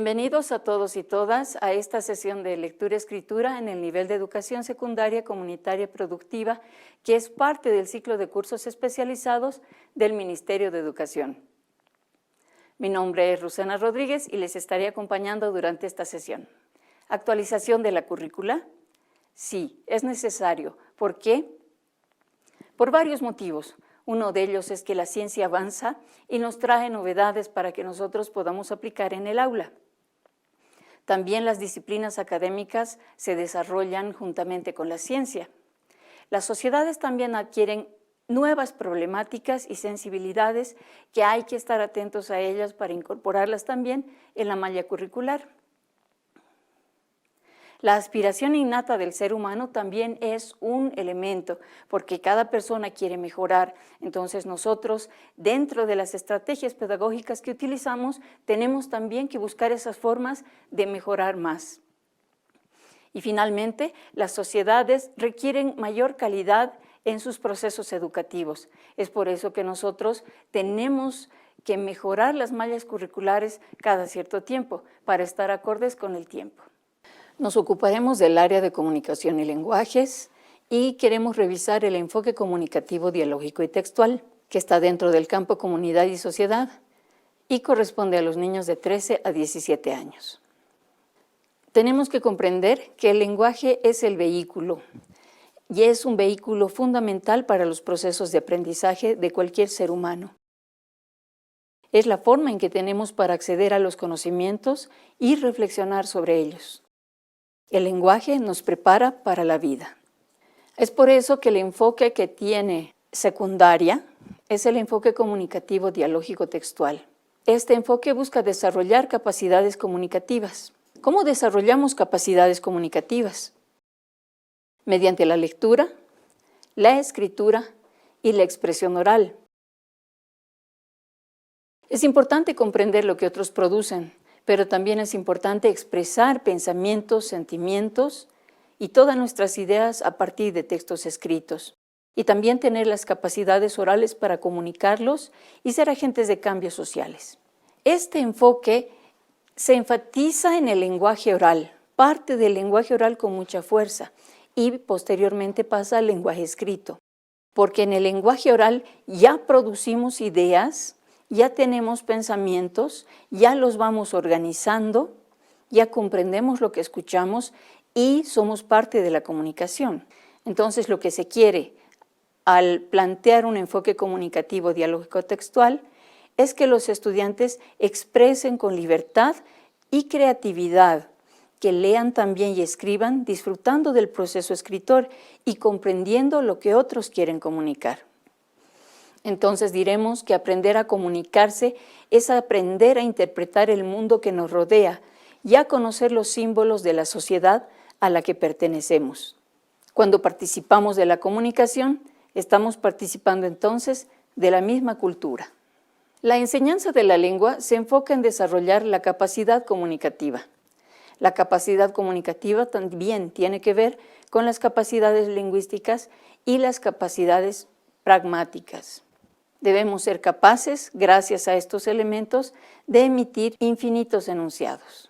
Bienvenidos a todos y todas a esta sesión de lectura-escritura en el nivel de educación secundaria comunitaria productiva, que es parte del ciclo de cursos especializados del Ministerio de Educación. Mi nombre es Rosana Rodríguez y les estaré acompañando durante esta sesión. ¿Actualización de la currícula? Sí, es necesario. ¿Por qué? Por varios motivos. Uno de ellos es que la ciencia avanza y nos trae novedades para que nosotros podamos aplicar en el aula. También las disciplinas académicas se desarrollan juntamente con la ciencia. Las sociedades también adquieren nuevas problemáticas y sensibilidades que hay que estar atentos a ellas para incorporarlas también en la malla curricular. La aspiración innata del ser humano también es un elemento, porque cada persona quiere mejorar. Entonces nosotros, dentro de las estrategias pedagógicas que utilizamos, tenemos también que buscar esas formas de mejorar más. Y finalmente, las sociedades requieren mayor calidad en sus procesos educativos. Es por eso que nosotros tenemos que mejorar las mallas curriculares cada cierto tiempo, para estar acordes con el tiempo. Nos ocuparemos del área de comunicación y lenguajes y queremos revisar el enfoque comunicativo, dialógico y textual, que está dentro del campo comunidad y sociedad y corresponde a los niños de 13 a 17 años. Tenemos que comprender que el lenguaje es el vehículo y es un vehículo fundamental para los procesos de aprendizaje de cualquier ser humano. Es la forma en que tenemos para acceder a los conocimientos y reflexionar sobre ellos. El lenguaje nos prepara para la vida. Es por eso que el enfoque que tiene secundaria es el enfoque comunicativo dialógico textual. Este enfoque busca desarrollar capacidades comunicativas. ¿Cómo desarrollamos capacidades comunicativas? Mediante la lectura, la escritura y la expresión oral. Es importante comprender lo que otros producen, pero también es importante expresar pensamientos, sentimientos y todas nuestras ideas a partir de textos escritos. Y también tener las capacidades orales para comunicarlos y ser agentes de cambios sociales. Este enfoque se enfatiza en el lenguaje oral, parte del lenguaje oral con mucha fuerza y posteriormente pasa al lenguaje escrito. Porque en el lenguaje oral ya producimos ideas, ya tenemos pensamientos, ya los vamos organizando, ya comprendemos lo que escuchamos y somos parte de la comunicación. Entonces, lo que se quiere al plantear un enfoque comunicativo dialógico textual es que los estudiantes expresen con libertad y creatividad, que lean también y escriban disfrutando del proceso escritor y comprendiendo lo que otros quieren comunicar. Entonces diremos que aprender a comunicarse es aprender a interpretar el mundo que nos rodea y a conocer los símbolos de la sociedad a la que pertenecemos. Cuando participamos de la comunicación, estamos participando entonces de la misma cultura. La enseñanza de la lengua se enfoca en desarrollar la capacidad comunicativa. La capacidad comunicativa también tiene que ver con las capacidades lingüísticas y las capacidades pragmáticas. Debemos ser capaces, gracias a estos elementos, de emitir infinitos enunciados.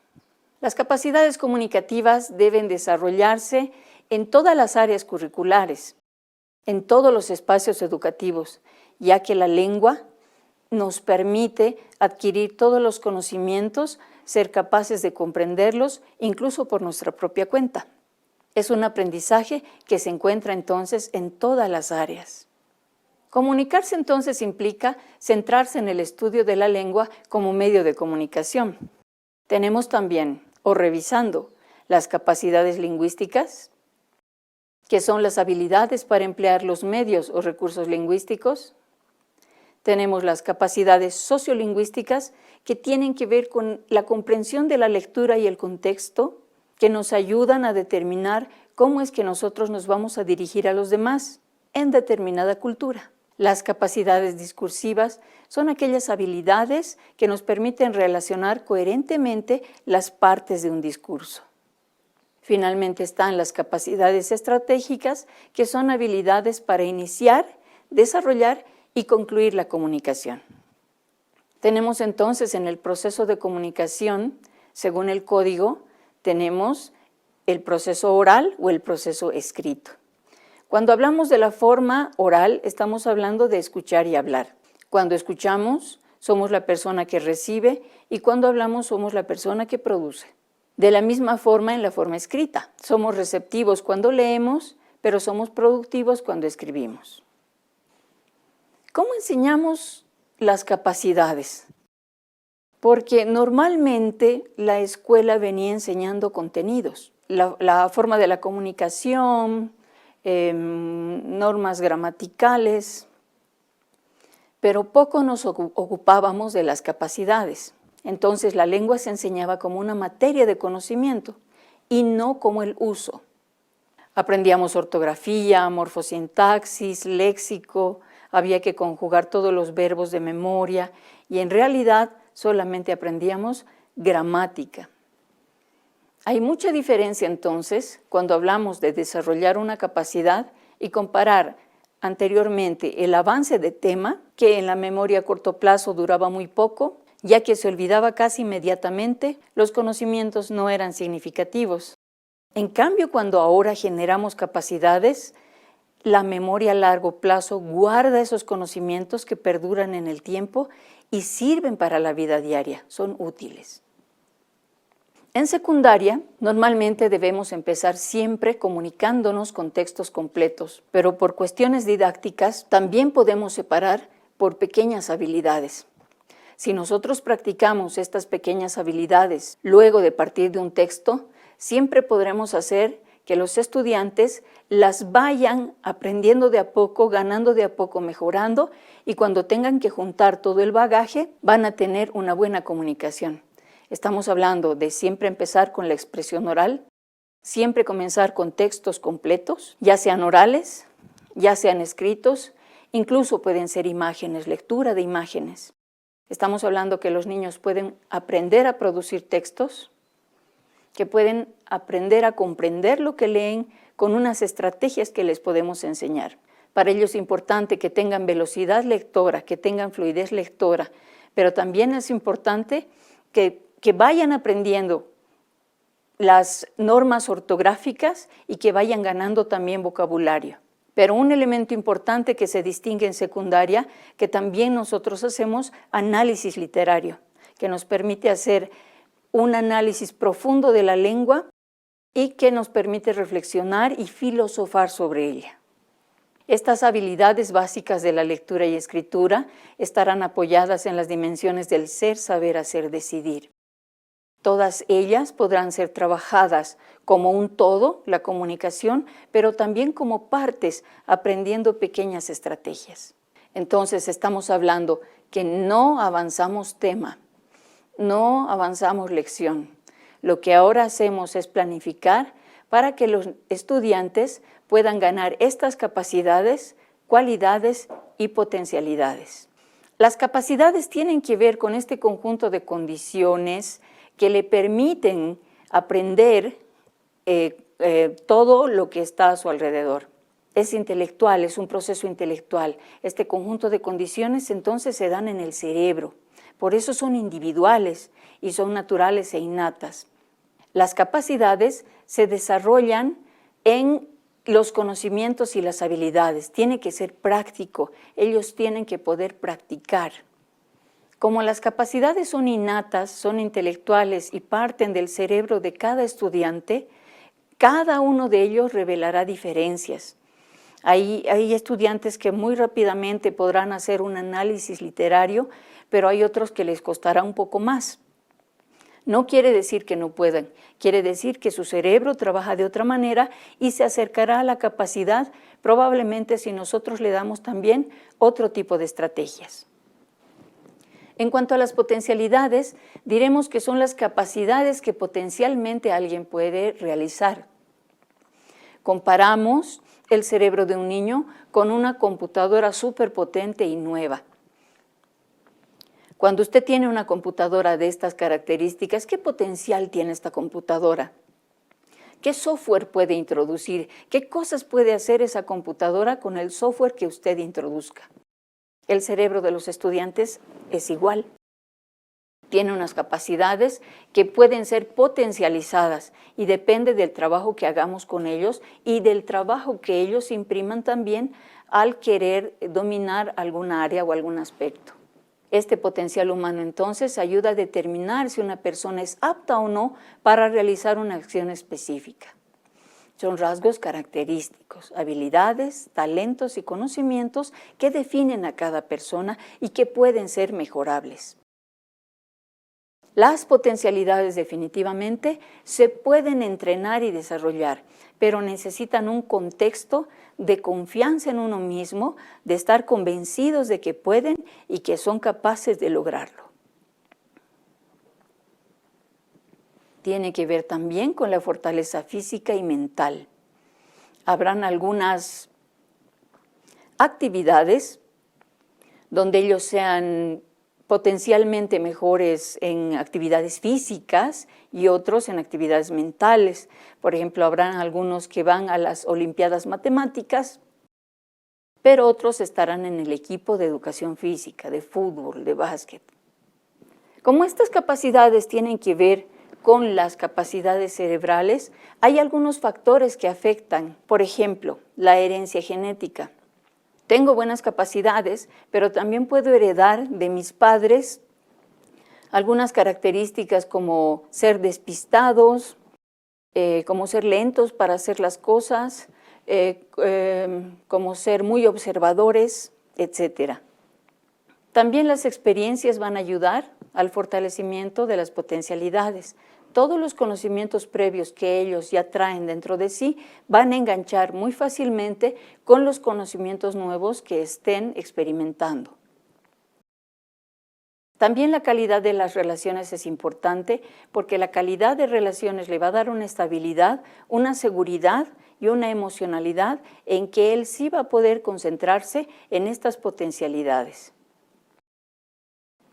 Las capacidades comunicativas deben desarrollarse en todas las áreas curriculares, en todos los espacios educativos, ya que la lengua nos permite adquirir todos los conocimientos, ser capaces de comprenderlos, incluso por nuestra propia cuenta. Es un aprendizaje que se encuentra entonces en todas las áreas. Comunicarse entonces implica centrarse en el estudio de la lengua como medio de comunicación. Tenemos también, o revisando, las capacidades lingüísticas, que son las habilidades para emplear los medios o recursos lingüísticos. Tenemos las capacidades sociolingüísticas, que tienen que ver con la comprensión de la lectura y el contexto, que nos ayudan a determinar cómo es que nosotros nos vamos a dirigir a los demás en determinada cultura. Las capacidades discursivas son aquellas habilidades que nos permiten relacionar coherentemente las partes de un discurso. Finalmente están las capacidades estratégicas, que son habilidades para iniciar, desarrollar y concluir la comunicación. Tenemos entonces en el proceso de comunicación Según el código, tenemos el proceso oral o el proceso escrito. Cuando hablamos de la forma oral, estamos hablando de escuchar y hablar. Cuando escuchamos, somos la persona que recibe y cuando hablamos, somos la persona que produce. De la misma forma en la forma escrita. Somos receptivos cuando leemos, pero somos productivos cuando escribimos. ¿Cómo enseñamos las capacidades? Porque normalmente la escuela venía enseñando contenidos. La forma de la comunicación, normas gramaticales, pero poco nos ocupábamos de las capacidades. Entonces la lengua se enseñaba como una materia de conocimiento y no como el uso. Aprendíamos ortografía, morfosintaxis, léxico, había que conjugar todos los verbos de memoria y en realidad solamente aprendíamos gramática. Hay mucha diferencia entonces cuando hablamos de desarrollar una capacidad y comparar anteriormente el avance de tema, que en la memoria a corto plazo duraba muy poco, ya que se olvidaba casi inmediatamente, los conocimientos no eran significativos. En cambio, cuando ahora generamos capacidades, la memoria a largo plazo guarda esos conocimientos que perduran en el tiempo y sirven para la vida diaria, son útiles. En secundaria, normalmente debemos empezar siempre comunicándonos con textos completos, pero por cuestiones didácticas también podemos separar por pequeñas habilidades. Si nosotros practicamos estas pequeñas habilidades luego de partir de un texto, siempre podremos hacer que los estudiantes las vayan aprendiendo de a poco, ganando de a poco, mejorando, y cuando tengan que juntar todo el bagaje, van a tener una buena comunicación. Estamos hablando de siempre empezar con la expresión oral, siempre comenzar con textos completos, ya sean orales, ya sean escritos, incluso pueden ser imágenes, lectura de imágenes. Estamos hablando que los niños pueden aprender a producir textos, que pueden aprender a comprender lo que leen con unas estrategias que les podemos enseñar. Para ello es importante que tengan velocidad lectora, que tengan fluidez lectora, pero también es importante que vayan aprendiendo las normas ortográficas y que vayan ganando también vocabulario. Pero un elemento importante que se distingue en secundaria, que también nosotros hacemos análisis literario, que nos permite hacer un análisis profundo de la lengua y que nos permite reflexionar y filosofar sobre ella. Estas habilidades básicas de la lectura y escritura estarán apoyadas en las dimensiones del ser, saber, hacer, decidir. Todas ellas podrán ser trabajadas como un todo, la comunicación, pero también como partes, aprendiendo pequeñas estrategias. Entonces estamos hablando que no avanzamos tema, no avanzamos lección. Lo que ahora hacemos es planificar para que los estudiantes puedan ganar estas capacidades, cualidades y potencialidades. Las capacidades tienen que ver con este conjunto de condiciones que le permiten aprender todo lo que está a su alrededor. Es intelectual, es un proceso intelectual. Este conjunto de condiciones entonces se dan en el cerebro. Por eso son individuales y son naturales e innatas. Las capacidades se desarrollan en los conocimientos y las habilidades. Tiene que ser práctico, ellos tienen que poder practicar. Como las capacidades son innatas, son intelectuales y parten del cerebro de cada estudiante, cada uno de ellos revelará diferencias. Hay estudiantes que muy rápidamente podrán hacer un análisis literario, pero hay otros que les costará un poco más. No quiere decir que no puedan, quiere decir que su cerebro trabaja de otra manera y se acercará a la capacidad, probablemente si nosotros le damos también otro tipo de estrategias. En cuanto a las potencialidades, diremos que son las capacidades que potencialmente alguien puede realizar. Comparamos el cerebro de un niño con una computadora súper potente y nueva. Cuando usted tiene una computadora de estas características, ¿qué potencial tiene esta computadora? ¿Qué software puede introducir? ¿Qué cosas puede hacer esa computadora con el software que usted introduzca? El cerebro de los estudiantes es igual. Tiene unas capacidades que pueden ser potencializadas y depende del trabajo que hagamos con ellos y del trabajo que ellos impriman también al querer dominar alguna área o algún aspecto. Este potencial humano entonces ayuda a determinar si una persona es apta o no para realizar una acción específica. Son rasgos característicos, habilidades, talentos y conocimientos que definen a cada persona y que pueden ser mejorables. Las potencialidades definitivamente se pueden entrenar y desarrollar, pero necesitan un contexto de confianza en uno mismo, de estar convencidos de que pueden y que son capaces de lograrlo. Tiene que ver también con la fortaleza física y mental. Habrán algunas actividades donde ellos sean potencialmente mejores en actividades físicas y otros en actividades mentales. Por ejemplo, habrán algunos que van a las Olimpiadas Matemáticas, pero otros estarán en el equipo de educación física, de fútbol, de básquet. Como estas capacidades tienen que ver con las capacidades cerebrales, hay algunos factores que afectan, por ejemplo, la herencia genética. Tengo buenas capacidades, pero también puedo heredar de mis padres algunas características como ser despistados, como ser lentos para hacer las cosas, como ser muy observadores, etc. También las experiencias van a ayudar al fortalecimiento de las potencialidades. Todos los conocimientos previos que ellos ya traen dentro de sí van a enganchar muy fácilmente con los conocimientos nuevos que estén experimentando. También la calidad de las relaciones es importante porque la calidad de relaciones le va a dar una estabilidad, una seguridad y una emocionalidad en que él sí va a poder concentrarse en estas potencialidades.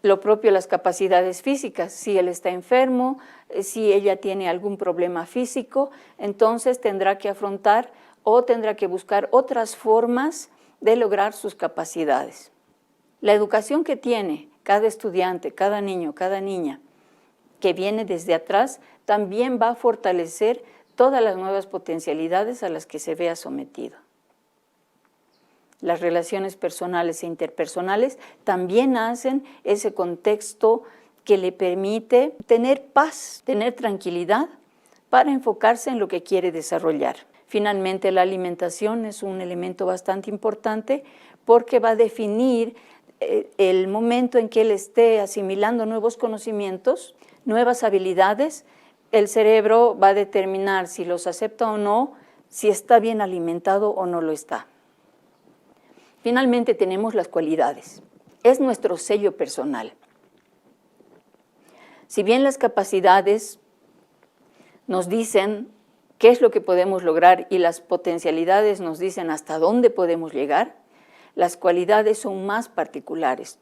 Lo propio las capacidades físicas, si él está enfermo, si ella tiene algún problema físico, entonces tendrá que afrontar o tendrá que buscar otras formas de lograr sus capacidades. La educación que tiene cada estudiante, cada niño, cada niña, que viene desde atrás, también va a fortalecer todas las nuevas potencialidades a las que se vea sometido. Las relaciones personales e interpersonales también hacen ese contexto que le permite tener paz, tener tranquilidad para enfocarse en lo que quiere desarrollar. Finalmente, la alimentación es un elemento bastante importante porque va a definir el momento en que él esté asimilando nuevos conocimientos, nuevas habilidades. El cerebro va a determinar si los acepta o no, si está bien alimentado o no lo está. Finalmente tenemos las cualidades. Es nuestro sello personal. Si bien las capacidades nos dicen qué es lo que podemos lograr y las potencialidades nos dicen hasta dónde podemos llegar, las cualidades son más particulares.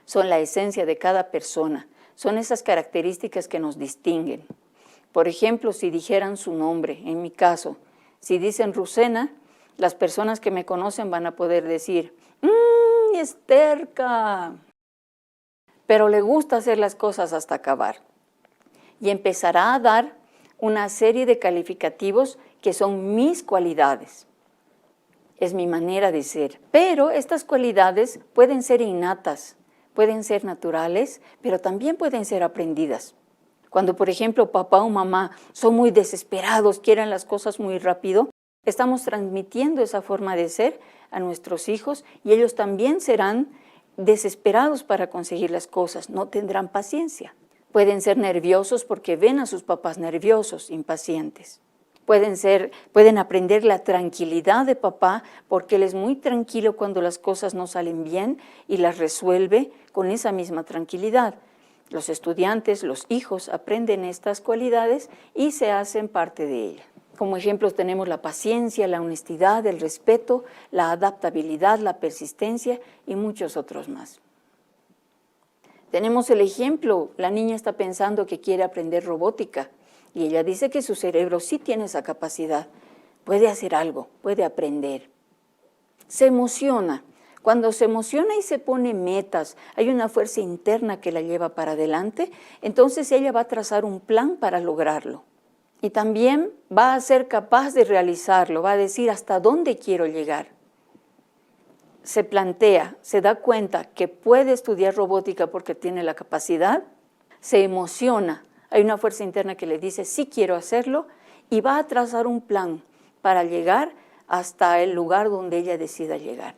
Son la esencia de cada persona, son esas características que nos distinguen. Por ejemplo, si dijeran su nombre, en mi caso, si dicen Rusena, las personas que me conocen van a poder decir, es terca, pero le gusta hacer las cosas hasta acabar. Y empezará a dar una serie de calificativos que son mis cualidades. Es mi manera de ser. Pero estas cualidades pueden ser innatas, pueden ser naturales, pero también pueden ser aprendidas. Cuando, por ejemplo, papá o mamá son muy desesperados, quieren las cosas muy rápido, estamos transmitiendo esa forma de ser a nuestros hijos y ellos también serán desesperados para conseguir las cosas, no tendrán paciencia. Pueden ser nerviosos porque ven a sus papás nerviosos, impacientes. Pueden aprender la tranquilidad de papá porque él es muy tranquilo cuando las cosas no salen bien y las resuelve con esa misma tranquilidad. Los estudiantes, los hijos aprenden estas cualidades y se hacen parte de ella. Como ejemplos tenemos la paciencia, la honestidad, el respeto, la adaptabilidad, la persistencia y muchos otros más. Tenemos el ejemplo, la niña está pensando que quiere aprender robótica y ella dice que su cerebro sí tiene esa capacidad, puede hacer algo, puede aprender. Se emociona Cuando se emociona y se pone metas, hay una fuerza interna que la lleva para adelante, entonces ella va a trazar un plan para lograrlo. Y también va a ser capaz de realizarlo, va a decir hasta dónde quiero llegar. Se plantea, se da cuenta que puede estudiar robótica porque tiene la capacidad, se emociona, hay una fuerza interna que le dice sí quiero hacerlo y va a trazar un plan para llegar hasta el lugar donde ella decida llegar.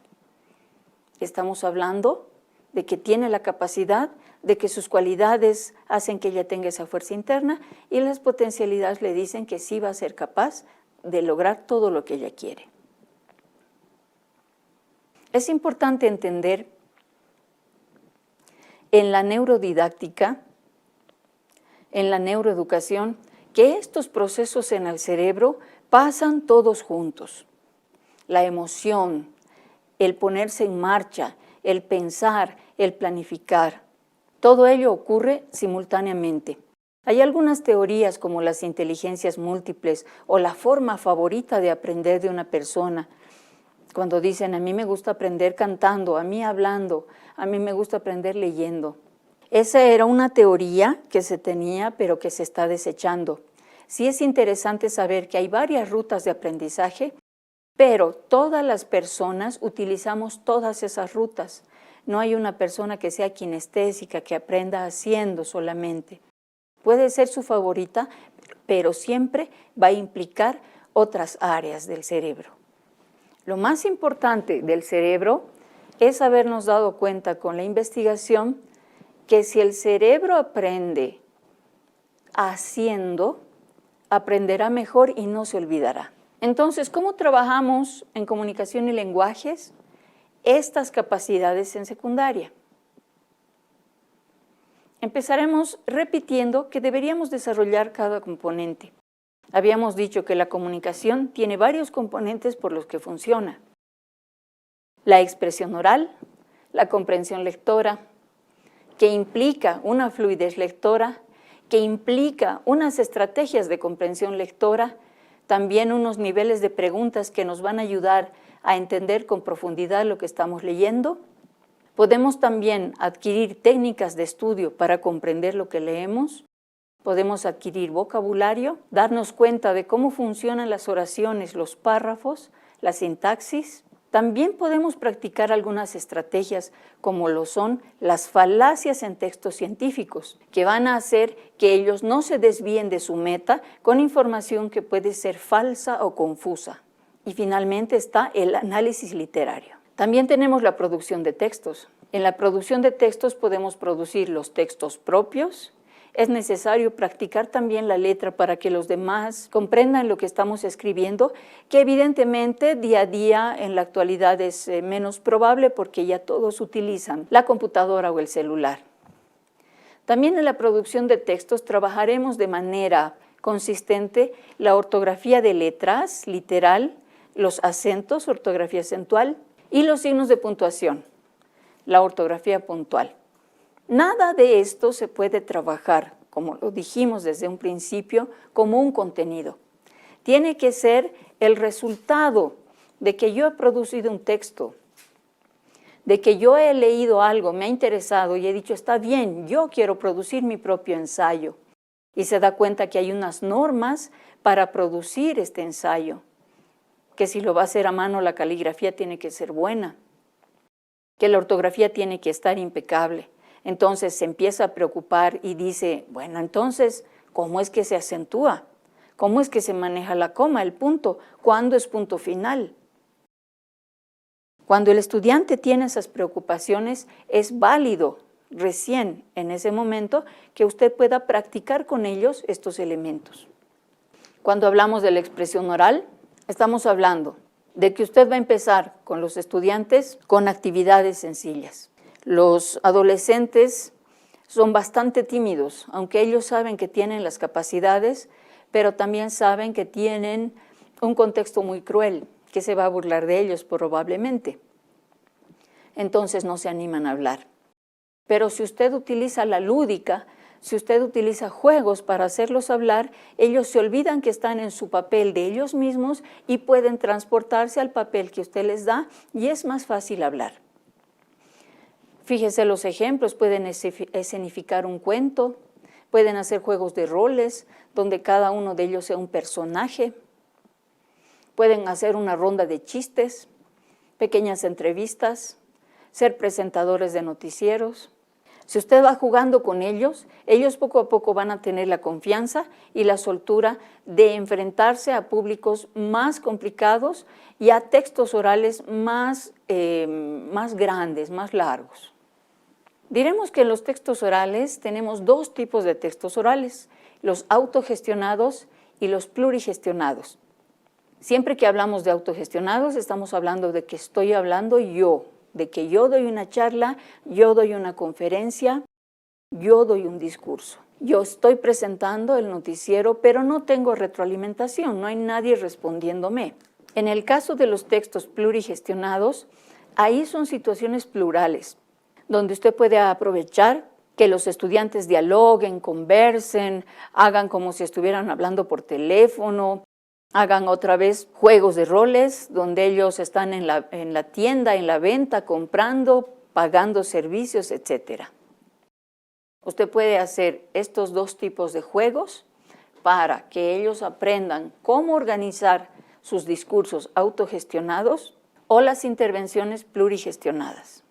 Estamos hablando de que tiene la capacidad, de que sus cualidades hacen que ella tenga esa fuerza interna y las potencialidades le dicen que sí va a ser capaz de lograr todo lo que ella quiere. Es importante entender en la neurodidáctica, en la neuroeducación, que estos procesos en el cerebro pasan todos juntos. La emoción, el ponerse en marcha, el pensar, el planificar, todo ello ocurre simultáneamente. Hay algunas teorías como las inteligencias múltiples o la forma favorita de aprender de una persona. Cuando dicen, a mí me gusta aprender cantando, a mí hablando, a mí me gusta aprender leyendo. Esa era una teoría que se tenía, pero que se está desechando. Sí es interesante saber que hay varias rutas de aprendizaje, pero todas las personas utilizamos todas esas rutas. No hay una persona que sea kinestésica, que aprenda haciendo solamente. Puede ser su favorita, pero siempre va a implicar otras áreas del cerebro. Lo más importante del cerebro es habernos dado cuenta con la investigación que si el cerebro aprende haciendo, aprenderá mejor y no se olvidará. Entonces, ¿cómo trabajamos en comunicación y lenguajes estas capacidades en secundaria? Empezaremos repitiendo que deberíamos desarrollar cada componente. Habíamos dicho que la comunicación tiene varios componentes por los que funciona. La expresión oral, la comprensión lectora, que implica una fluidez lectora, que implica unas estrategias de comprensión lectora, también unos niveles de preguntas que nos van a ayudar a entender con profundidad lo que estamos leyendo. Podemos también adquirir técnicas de estudio para comprender lo que leemos. Podemos adquirir vocabulario, darnos cuenta de cómo funcionan las oraciones, los párrafos, la sintaxis. También podemos practicar algunas estrategias como lo son las falacias en textos científicos, que van a hacer que ellos no se desvíen de su meta con información que puede ser falsa o confusa. Y finalmente está el análisis literario. También tenemos la producción de textos. En la producción de textos podemos producir los textos propios. Es necesario practicar también la letra para que los demás comprendan lo que estamos escribiendo, que evidentemente día a día en la actualidad es menos probable porque ya todos utilizan la computadora o el celular. También en la producción de textos trabajaremos de manera consistente la ortografía de letras, literal, los acentos, ortografía acentual, y los signos de puntuación, la ortografía puntual. Nada de esto se puede trabajar, como lo dijimos desde un principio, como un contenido. Tiene que ser el resultado de que yo he producido un texto, de que yo he leído algo, me ha interesado y he dicho, está bien, yo quiero producir mi propio ensayo. Y se da cuenta que hay unas normas para producir este ensayo, que si lo va a hacer a mano la caligrafía tiene que ser buena, que la ortografía tiene que estar impecable. Entonces se empieza a preocupar y dice, bueno, entonces, ¿cómo es que se acentúa? ¿Cómo es que se maneja la coma, el punto? ¿Cuándo es punto final? Cuando el estudiante tiene esas preocupaciones, es válido recién en ese momento que usted pueda practicar con ellos estos elementos. Cuando hablamos de la expresión oral, estamos hablando de que usted va a empezar con los estudiantes con actividades sencillas. Los adolescentes son bastante tímidos, aunque ellos saben que tienen las capacidades, pero también saben que tienen un contexto muy cruel, que se va a burlar de ellos probablemente. Entonces no se animan a hablar. Pero si usted utiliza la lúdica, si usted utiliza juegos para hacerlos hablar, ellos se olvidan que están en su papel de ellos mismos y pueden transportarse al papel que usted les da y es más fácil hablar. Fíjese los ejemplos, pueden escenificar un cuento, pueden hacer juegos de roles, donde cada uno de ellos sea un personaje, pueden hacer una ronda de chistes, pequeñas entrevistas, ser presentadores de noticieros. Si usted va jugando con ellos, ellos poco a poco van a tener la confianza y la soltura de enfrentarse a públicos más complicados y a textos orales más grandes, más largos. Diremos que en los textos orales tenemos dos tipos de textos orales, los autogestionados y los plurigestionados. Siempre que hablamos de autogestionados, estamos hablando de que estoy hablando yo, de que yo doy una charla, yo doy una conferencia, yo doy un discurso. Yo estoy presentando el noticiero, pero no tengo retroalimentación, no hay nadie respondiéndome. En el caso de los textos plurigestionados, ahí son situaciones plurales, donde usted puede aprovechar que los estudiantes dialoguen, conversen, hagan como si estuvieran hablando por teléfono, hagan otra vez juegos de roles, donde ellos están en la tienda, en la venta, comprando, pagando servicios, etc. Usted puede hacer estos dos tipos de juegos para que ellos aprendan cómo organizar sus discursos autogestionados o las intervenciones plurigestionadas.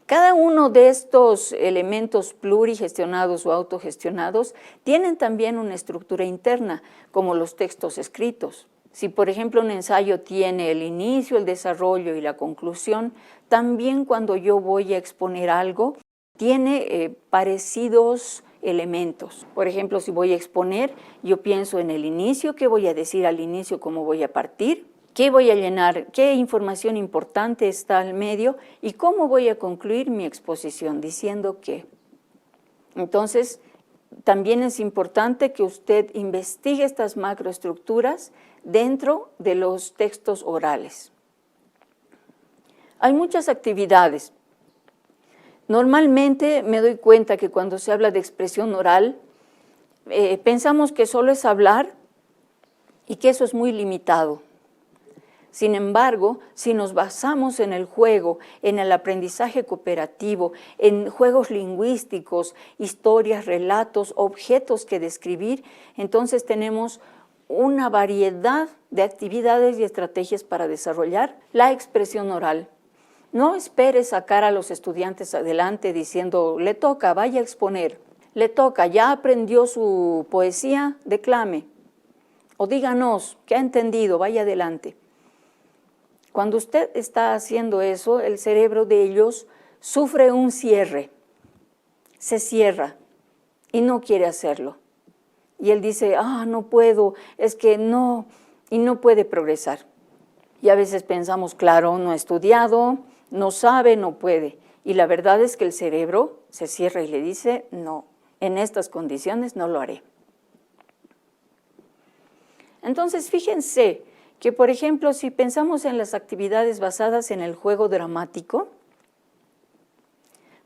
Cada uno de estos elementos plurigestionados o autogestionados tienen también una estructura interna, como los textos escritos. Si, por ejemplo, un ensayo tiene el inicio, el desarrollo y la conclusión, también cuando yo voy a exponer algo, tiene parecidos elementos. Por ejemplo, si voy a exponer, yo pienso en el inicio, qué voy a decir al inicio, cómo voy a partir, qué voy a llenar, qué información importante está al medio y cómo voy a concluir mi exposición, diciendo qué. Entonces, también es importante que usted investigue estas macroestructuras dentro de los textos orales. Hay muchas actividades. Normalmente me doy cuenta que cuando se habla de expresión oral, pensamos que solo es hablar y que eso es muy limitado. Sin embargo, si nos basamos en el juego, en el aprendizaje cooperativo, en juegos lingüísticos, historias, relatos, objetos que describir, entonces tenemos una variedad de actividades y estrategias para desarrollar la expresión oral. No espere sacar a los estudiantes adelante diciendo, le toca, vaya a exponer, le toca, ya aprendió su poesía, declame, o díganos, ¿qué ha entendido? Vaya adelante. Cuando usted está haciendo eso, el cerebro de ellos sufre un cierre, se cierra y no quiere hacerlo. Y él dice, no puedo, es que no, y no puede progresar. Y a veces pensamos, claro, no ha estudiado, no sabe, no puede. Y la verdad es que el cerebro se cierra y le dice, no, en estas condiciones no lo haré. Entonces, fíjense que, por ejemplo, si pensamos en las actividades basadas en el juego dramático,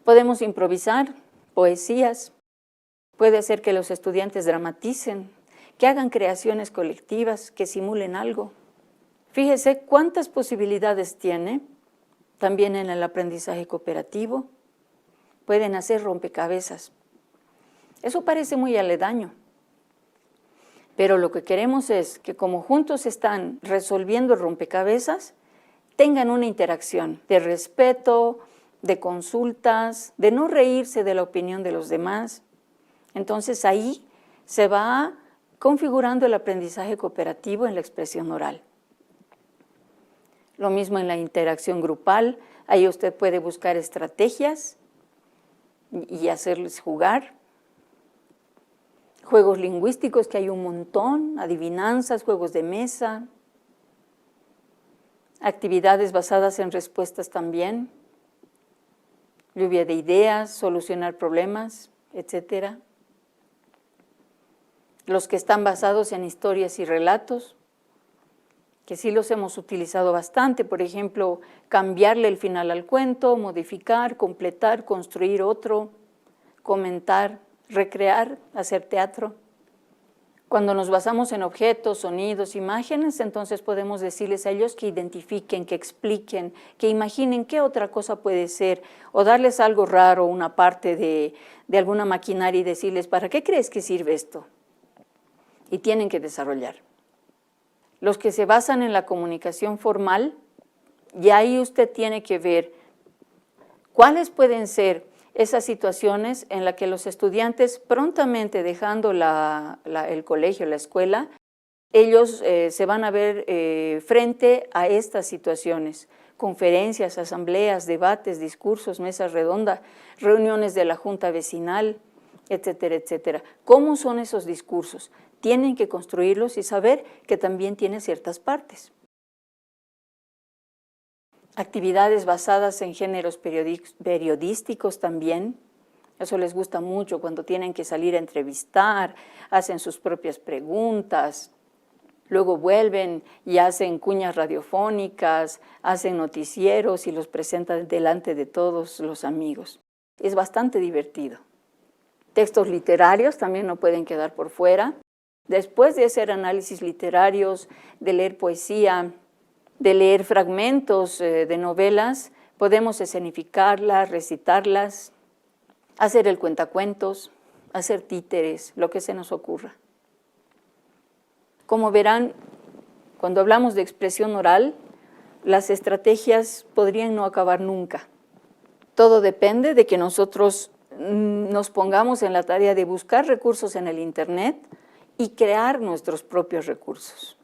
podemos improvisar poesías, puede hacer que los estudiantes dramaticen, que hagan creaciones colectivas, que simulen algo. Fíjese cuántas posibilidades tiene también en el aprendizaje cooperativo. Pueden hacer rompecabezas. Eso parece muy aledaño. Pero lo que queremos es que como juntos están resolviendo el rompecabezas, tengan una interacción de respeto, de consultas, de no reírse de la opinión de los demás. Entonces ahí se va configurando el aprendizaje cooperativo en la expresión oral. Lo mismo en la interacción grupal, ahí usted puede buscar estrategias y hacerles jugar. Juegos lingüísticos, que hay un montón, adivinanzas, juegos de mesa, actividades basadas en respuestas también, lluvia de ideas, solucionar problemas, etc. Los que están basados en historias y relatos, que sí los hemos utilizado bastante, por ejemplo, cambiarle el final al cuento, modificar, completar, construir otro, comentar, recrear, hacer teatro. Cuando nos basamos en objetos, sonidos, imágenes, entonces podemos decirles a ellos que identifiquen, que expliquen, que imaginen qué otra cosa puede ser, o darles algo raro, una parte de alguna maquinaria y decirles, ¿para qué crees que sirve esto? Y tienen que desarrollar. Los que se basan en la comunicación formal, y ahí usted tiene que ver cuáles pueden ser esas situaciones en las que los estudiantes prontamente dejando el colegio, la escuela, ellos se van a ver frente a estas situaciones, conferencias, asambleas, debates, discursos, mesas redondas, reuniones de la junta vecinal, etcétera, etcétera. ¿Cómo son esos discursos? Tienen que construirlos y saber que también tiene ciertas partes. Actividades basadas en géneros periodísticos también. Eso les gusta mucho cuando tienen que salir a entrevistar, hacen sus propias preguntas, luego vuelven y hacen cuñas radiofónicas, hacen noticieros y los presentan delante de todos los amigos. Es bastante divertido. Textos literarios también no pueden quedar por fuera. Después de hacer análisis literarios, de leer poesía, de leer fragmentos de novelas, podemos escenificarlas, recitarlas, hacer el cuentacuentos, hacer títeres, lo que se nos ocurra. Como verán, cuando hablamos de expresión oral, las estrategias podrían no acabar nunca. Todo depende de que nosotros nos pongamos en la tarea de buscar recursos en el Internet y crear nuestros propios recursos.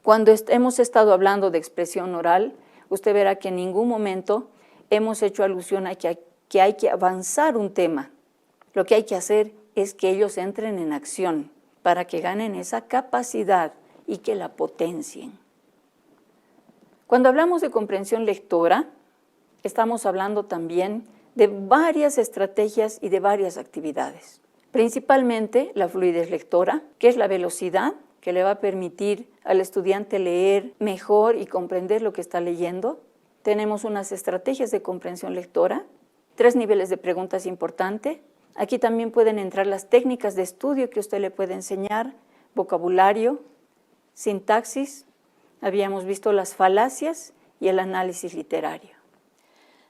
Cuando hemos estado hablando de expresión oral, usted verá que en ningún momento hemos hecho alusión a que hay que avanzar un tema. Lo que hay que hacer es que ellos entren en acción para que ganen esa capacidad y que la potencien. Cuando hablamos de comprensión lectora, estamos hablando también de varias estrategias y de varias actividades. Principalmente la fluidez lectora, que es la velocidad que le va a permitir al estudiante leer mejor y comprender lo que está leyendo. Tenemos unas estrategias de comprensión lectora, 3 niveles de preguntas importantes. Aquí también pueden entrar las técnicas de estudio que usted le puede enseñar, vocabulario, sintaxis, habíamos visto las falacias y el análisis literario.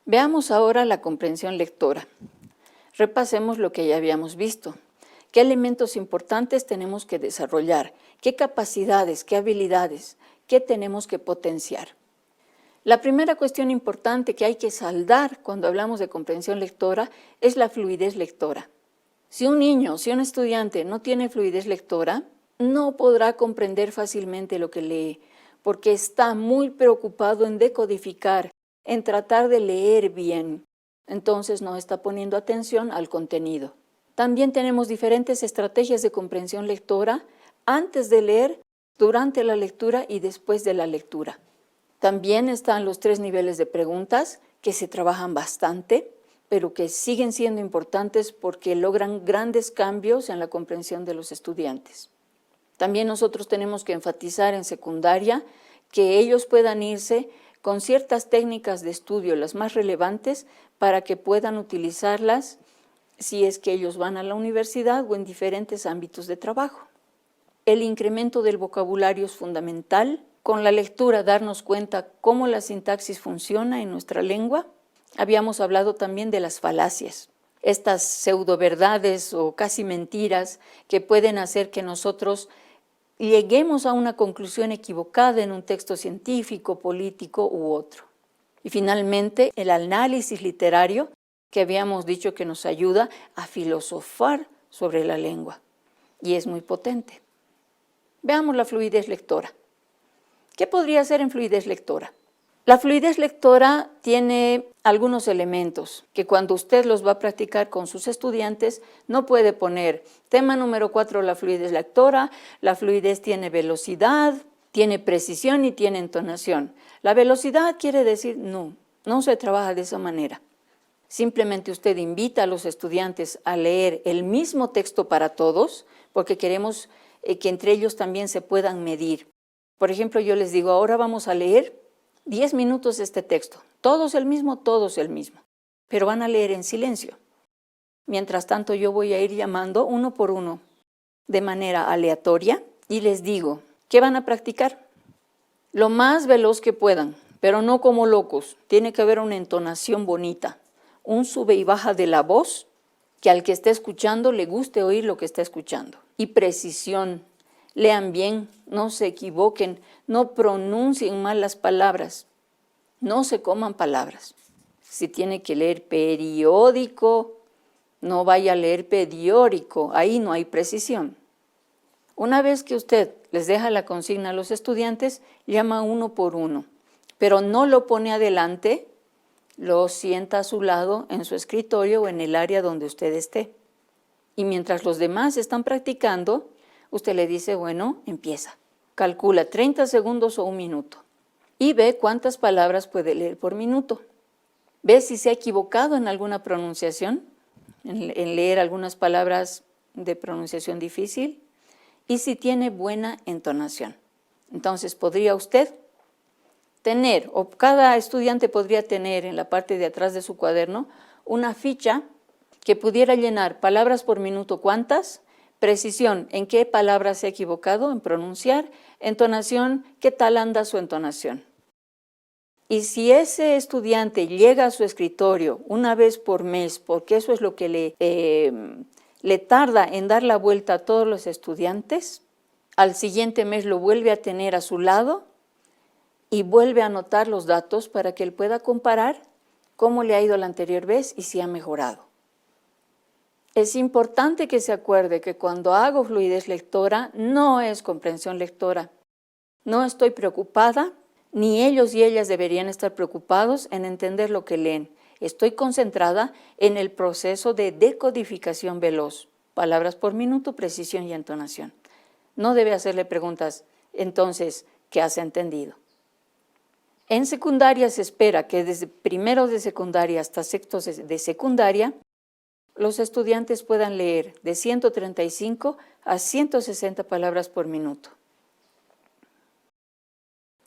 Veamos ahora la comprensión lectora. Repasemos lo que ya habíamos visto. ¿Qué elementos importantes tenemos que desarrollar? ¿Qué capacidades, qué habilidades, qué tenemos que potenciar? La primera cuestión importante que hay que saldar cuando hablamos de comprensión lectora es la fluidez lectora. Si un niño, si un estudiante no tiene fluidez lectora, no podrá comprender fácilmente lo que lee, porque está muy preocupado en decodificar, en tratar de leer bien. Entonces no está poniendo atención al contenido. También tenemos diferentes estrategias de comprensión lectora antes de leer, durante la lectura y después de la lectura. También están los 3 niveles de preguntas que se trabajan bastante, pero que siguen siendo importantes porque logran grandes cambios en la comprensión de los estudiantes. También nosotros tenemos que enfatizar en secundaria que ellos puedan irse con ciertas técnicas de estudio, las más relevantes, para que puedan utilizarlas si es que ellos van a la universidad o en diferentes ámbitos de trabajo. El incremento del vocabulario es fundamental. Con la lectura darnos cuenta cómo la sintaxis funciona en nuestra lengua. Habíamos hablado también de las falacias, estas pseudoverdades o casi mentiras que pueden hacer que nosotros lleguemos a una conclusión equivocada en un texto científico, político u otro. Y finalmente, el análisis literario, que habíamos dicho que nos ayuda a filosofar sobre la lengua, y es muy potente. Veamos la fluidez lectora. ¿Qué podría ser en fluidez lectora? La fluidez lectora tiene algunos elementos que cuando usted los va a practicar con sus estudiantes no puede poner tema número 4, la fluidez lectora, la fluidez tiene velocidad, tiene precisión y tiene entonación. La velocidad quiere decir no se trabaja de esa manera. Simplemente usted invita a los estudiantes a leer el mismo texto para todos porque queremos que entre ellos también se puedan medir. Por ejemplo, yo les digo, ahora vamos a leer 10 minutos este texto, todos el mismo, pero van a leer en silencio. Mientras tanto, yo voy a ir llamando uno por uno de manera aleatoria y les digo, ¿qué van a practicar? Lo más veloz que puedan, pero no como locos. Tiene que haber una entonación bonita, un sube y baja de la voz que al que esté escuchando le guste oír lo que está escuchando. Y precisión, lean bien, no se equivoquen, no pronuncien mal las palabras, no se coman palabras. Si tiene que leer periódico, no vaya a leer periódico, ahí no hay precisión. Una vez que usted les deja la consigna a los estudiantes, llama uno por uno, pero no lo pone adelante, lo sienta a su lado en su escritorio o en el área donde usted esté. Y mientras los demás están practicando, usted le dice, bueno, empieza. Calcula 30 segundos o un minuto y ve cuántas palabras puede leer por minuto. Ve si se ha equivocado en alguna pronunciación, en leer algunas palabras de pronunciación difícil, y si tiene buena entonación. Entonces, podría usted tener, o cada estudiante podría tener en la parte de atrás de su cuaderno, una ficha que pudiera llenar palabras por minuto, ¿cuántas? Precisión, en qué palabras se ha equivocado en pronunciar, entonación, qué tal anda su entonación. Y si ese estudiante llega a su escritorio una vez por mes, porque eso es lo que le tarda en dar la vuelta a todos los estudiantes, al siguiente mes lo vuelve a tener a su lado y vuelve a anotar los datos para que él pueda comparar cómo le ha ido la anterior vez y si ha mejorado. Es importante que se acuerde que cuando hago fluidez lectora no es comprensión lectora. No estoy preocupada, ni ellos y ellas deberían estar preocupados en entender lo que leen. Estoy concentrada en el proceso de decodificación veloz, palabras por minuto, precisión y entonación. No debe hacerle preguntas, entonces, ¿qué has entendido? En secundaria se espera que desde primeros de secundaria hasta sextos de secundaria, los estudiantes puedan leer de 135 a 160 palabras por minuto.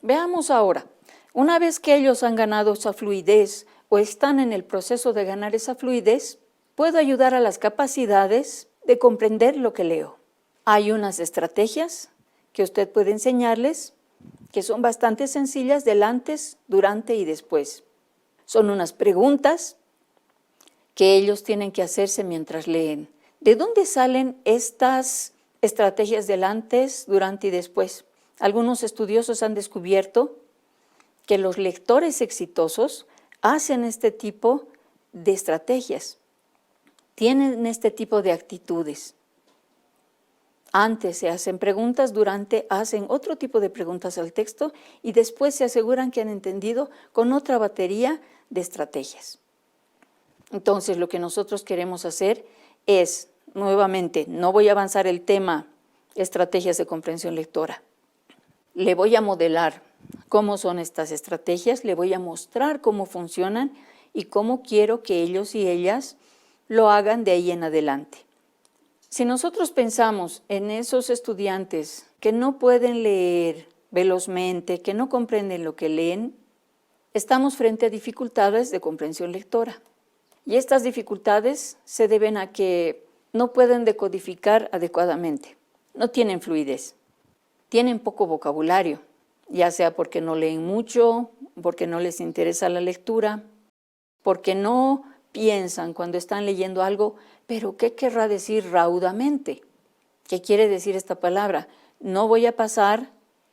Veamos ahora, una vez que ellos han ganado esa fluidez o están en el proceso de ganar esa fluidez, puedo ayudar a las capacidades de comprender lo que leo. Hay unas estrategias que usted puede enseñarles que son bastante sencillas del antes, durante y después. Son unas preguntas que ellos tienen que hacerse mientras leen. ¿De dónde salen estas estrategias del antes, durante y después? Algunos estudiosos han descubierto que los lectores exitosos hacen este tipo de estrategias, tienen este tipo de actitudes. Antes se hacen preguntas, durante hacen otro tipo de preguntas al texto y después se aseguran que han entendido con otra batería de estrategias. Entonces, lo que nosotros queremos hacer es, nuevamente, no voy a avanzar el tema estrategias de comprensión lectora. Le voy a modelar cómo son estas estrategias, le voy a mostrar cómo funcionan y cómo quiero que ellos y ellas lo hagan de ahí en adelante. Si nosotros pensamos en esos estudiantes que no pueden leer velozmente, que no comprenden lo que leen, estamos frente a dificultades de comprensión lectora. Y estas dificultades se deben a que no pueden decodificar adecuadamente, no tienen fluidez, tienen poco vocabulario, ya sea porque no leen mucho, porque no les interesa la lectura, porque no piensan cuando están leyendo algo, pero ¿qué querrá decir raudamente? ¿Qué quiere decir esta palabra? No voy a pasar,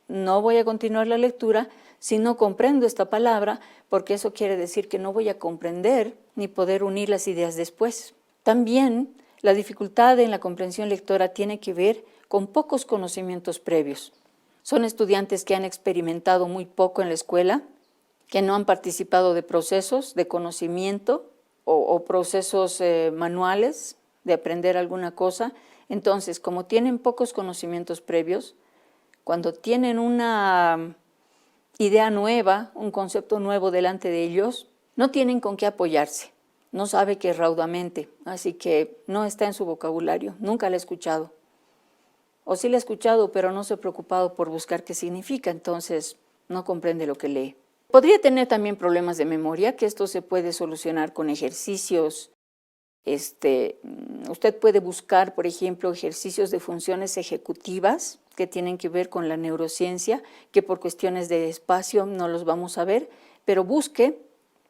no voy a continuar la lectura si no comprendo esta palabra, porque eso quiere decir que no voy a comprender ni poder unir las ideas después. También la dificultad en la comprensión lectora tiene que ver con pocos conocimientos previos. Son estudiantes que han experimentado muy poco en la escuela, que no han participado de procesos de conocimiento o procesos manuales de aprender alguna cosa. Entonces, como tienen pocos conocimientos previos, cuando tienen una idea nueva, un concepto nuevo delante de ellos, no tienen con qué apoyarse, no sabe qué es raudamente, así que no está en su vocabulario, nunca la ha escuchado. O sí la ha escuchado, pero no se ha preocupado por buscar qué significa, entonces no comprende lo que lee. Podría tener también problemas de memoria, que esto se puede solucionar con ejercicios Usted puede buscar, por ejemplo, ejercicios de funciones ejecutivas que tienen que ver con la neurociencia, que por cuestiones de espacio no los vamos a ver, pero busque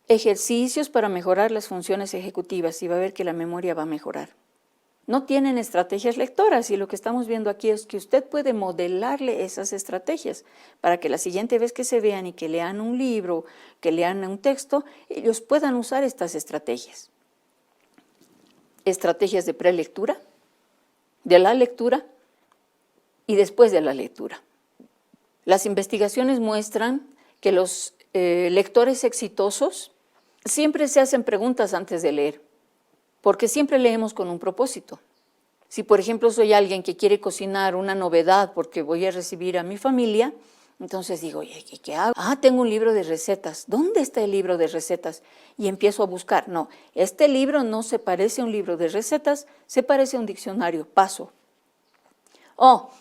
ejercicios para mejorar las funciones ejecutivas y va a ver que la memoria va a mejorar. No tienen estrategias lectoras y lo que estamos viendo aquí es que usted puede modelarle esas estrategias para que la siguiente vez que se vean y que lean un libro, que lean un texto, ellos puedan usar estas estrategias. Estrategias de prelectura, de la lectura y después de la lectura. Las investigaciones muestran que los lectores exitosos siempre se hacen preguntas antes de leer, porque siempre leemos con un propósito. Si, por ejemplo, soy alguien que quiere cocinar una novedad porque voy a recibir a mi familia, entonces digo, oye, ¿qué hago? Tengo un libro de recetas. ¿Dónde está el libro de recetas? Y empiezo a buscar. No, este libro no se parece a un libro de recetas, se parece a un diccionario. Paso.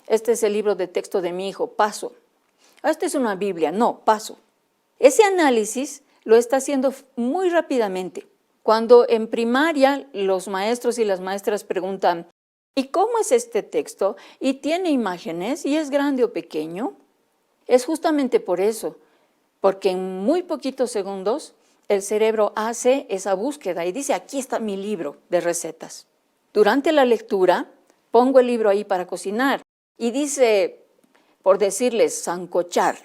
Este es el libro de texto de mi hijo. Paso. Esta es una Biblia. No, paso. Ese análisis lo está haciendo muy rápidamente. Cuando en primaria los maestros y las maestras preguntan, ¿y cómo es este texto? ¿Y tiene imágenes? ¿Y es grande o pequeño? Es justamente por eso, porque en muy poquitos segundos el cerebro hace esa búsqueda y dice, aquí está mi libro de recetas. Durante la lectura pongo el libro ahí para cocinar y dice, por decirles, sancochar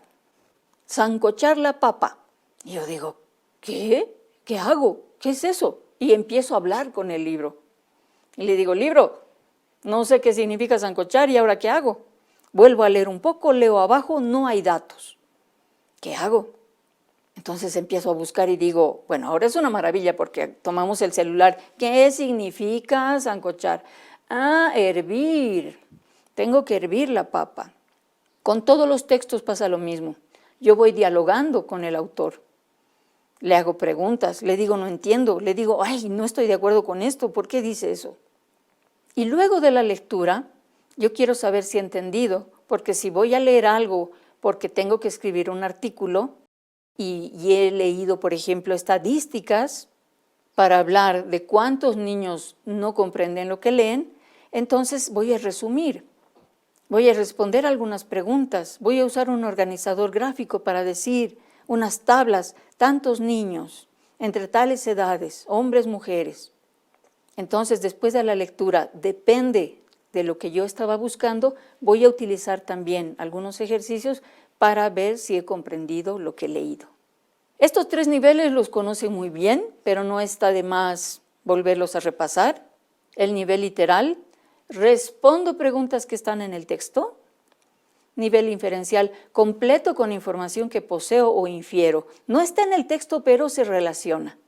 la papa. Y yo digo, ¿qué? ¿Qué hago? ¿Qué es eso? Y empiezo a hablar con el libro. Y le digo, libro, no sé qué significa sancochar y ahora ¿qué hago? Vuelvo a leer un poco, leo abajo, no hay datos. ¿Qué hago? Entonces empiezo a buscar y digo, bueno, ahora es una maravilla porque tomamos el celular. ¿Qué significa sancochar? Hervir. Tengo que hervir la papa. Con todos los textos pasa lo mismo. Yo voy dialogando con el autor. Le hago preguntas, le digo, no entiendo. Le digo, no estoy de acuerdo con esto. ¿Por qué dice eso? Y luego de la lectura, yo quiero saber si he entendido, porque si voy a leer algo porque tengo que escribir un artículo y he leído, por ejemplo, estadísticas para hablar de cuántos niños no comprenden lo que leen, entonces voy a resumir, voy a responder algunas preguntas, voy a usar un organizador gráfico para decir unas tablas, tantos niños, entre tales edades, hombres, mujeres. Entonces, después de la lectura, depende de lo que yo estaba buscando, voy a utilizar también algunos ejercicios para ver si he comprendido lo que he leído. Estos 3 niveles los conocen muy bien, pero no está de más volverlos a repasar. El nivel literal, respondo preguntas que están en el texto. Nivel inferencial, completo con información que poseo o infiero. No está en el texto, pero se relaciona.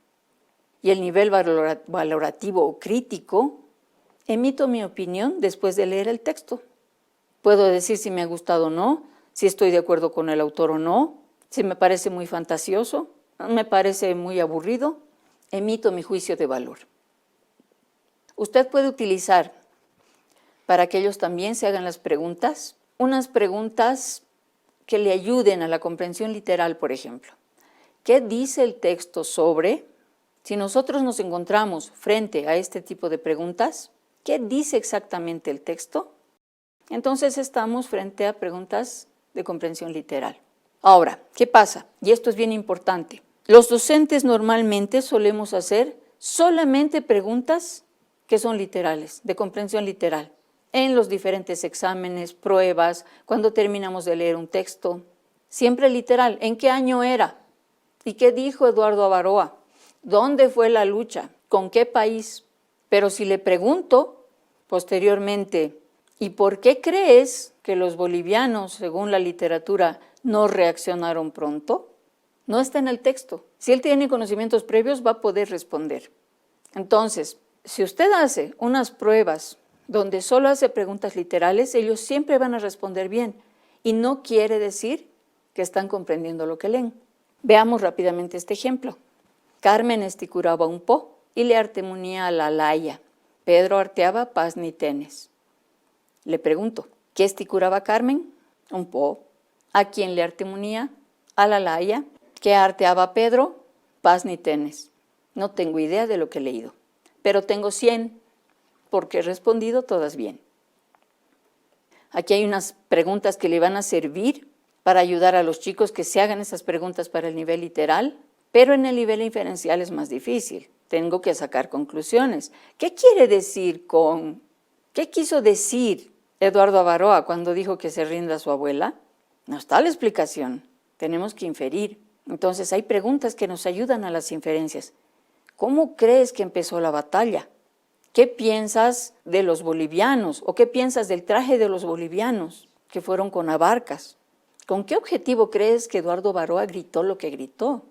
Y el nivel valorativo o crítico, emito mi opinión después de leer el texto. Puedo decir si me ha gustado o no, si estoy de acuerdo con el autor o no, si me parece muy fantasioso, me parece muy aburrido, emito mi juicio de valor. Usted puede utilizar, para que ellos también se hagan las preguntas, unas preguntas que le ayuden a la comprensión literal, por ejemplo. ¿Qué dice el texto sobre? Si nosotros nos encontramos frente a este tipo de preguntas, ¿qué dice exactamente el texto? Entonces estamos frente a preguntas de comprensión literal. Ahora, ¿qué pasa? Y esto es bien importante. Los docentes normalmente solemos hacer solamente preguntas que son literales, de comprensión literal, en los diferentes exámenes, pruebas, cuando terminamos de leer un texto. Siempre literal. ¿En qué año era? ¿Y qué dijo Eduardo Avaroa? ¿Dónde fue la lucha? ¿Con qué país? Pero si le pregunto posteriormente, ¿y por qué crees que los bolivianos, según la literatura, no reaccionaron pronto? No está en el texto. Si él tiene conocimientos previos, va a poder responder. Entonces, si usted hace unas pruebas donde solo hace preguntas literales, ellos siempre van a responder bien. Y no quiere decir que están comprendiendo lo que leen. Veamos rápidamente este ejemplo. Carmen esticuraba un po y le artemunía a la laya. Pedro arteaba paz ni tenes. Le pregunto, ¿qué esticuraba Carmen? Un po. ¿A quién le artemunía? A la laya. ¿Qué arteaba Pedro? Paz ni tenes. No tengo idea de lo que he leído. pero tengo 100 porque he respondido todas bien. Aquí hay unas preguntas que le van a servir para ayudar a los chicos que se hagan esas preguntas para el nivel literal, pero en el nivel inferencial es más difícil. Tengo que sacar conclusiones. ¿Qué quiere decir con? ¿Qué quiso decir Eduardo Abaroa cuando dijo que se rinda a su abuela? No está la explicación. Tenemos que inferir. Entonces hay preguntas que nos ayudan a las inferencias. ¿Cómo crees que empezó la batalla? ¿Qué piensas de los bolivianos? ¿O qué piensas del traje de los bolivianos que fueron con abarcas? ¿Con qué objetivo crees que Eduardo Abaroa gritó lo que gritó?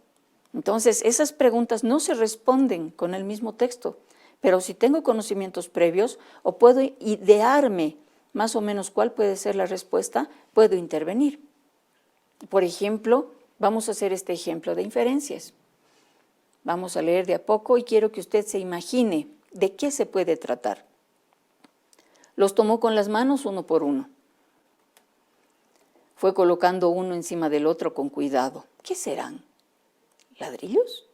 Entonces, esas preguntas no se responden con el mismo texto, pero si tengo conocimientos previos o puedo idearme más o menos cuál puede ser la respuesta, puedo intervenir. Por ejemplo, vamos a hacer este ejemplo de inferencias. Vamos a leer de a poco y quiero que usted se imagine de qué se puede tratar. Los tomó con las manos uno por uno. Fue colocando uno encima del otro con cuidado. ¿Qué serán? ¿Ladrillos?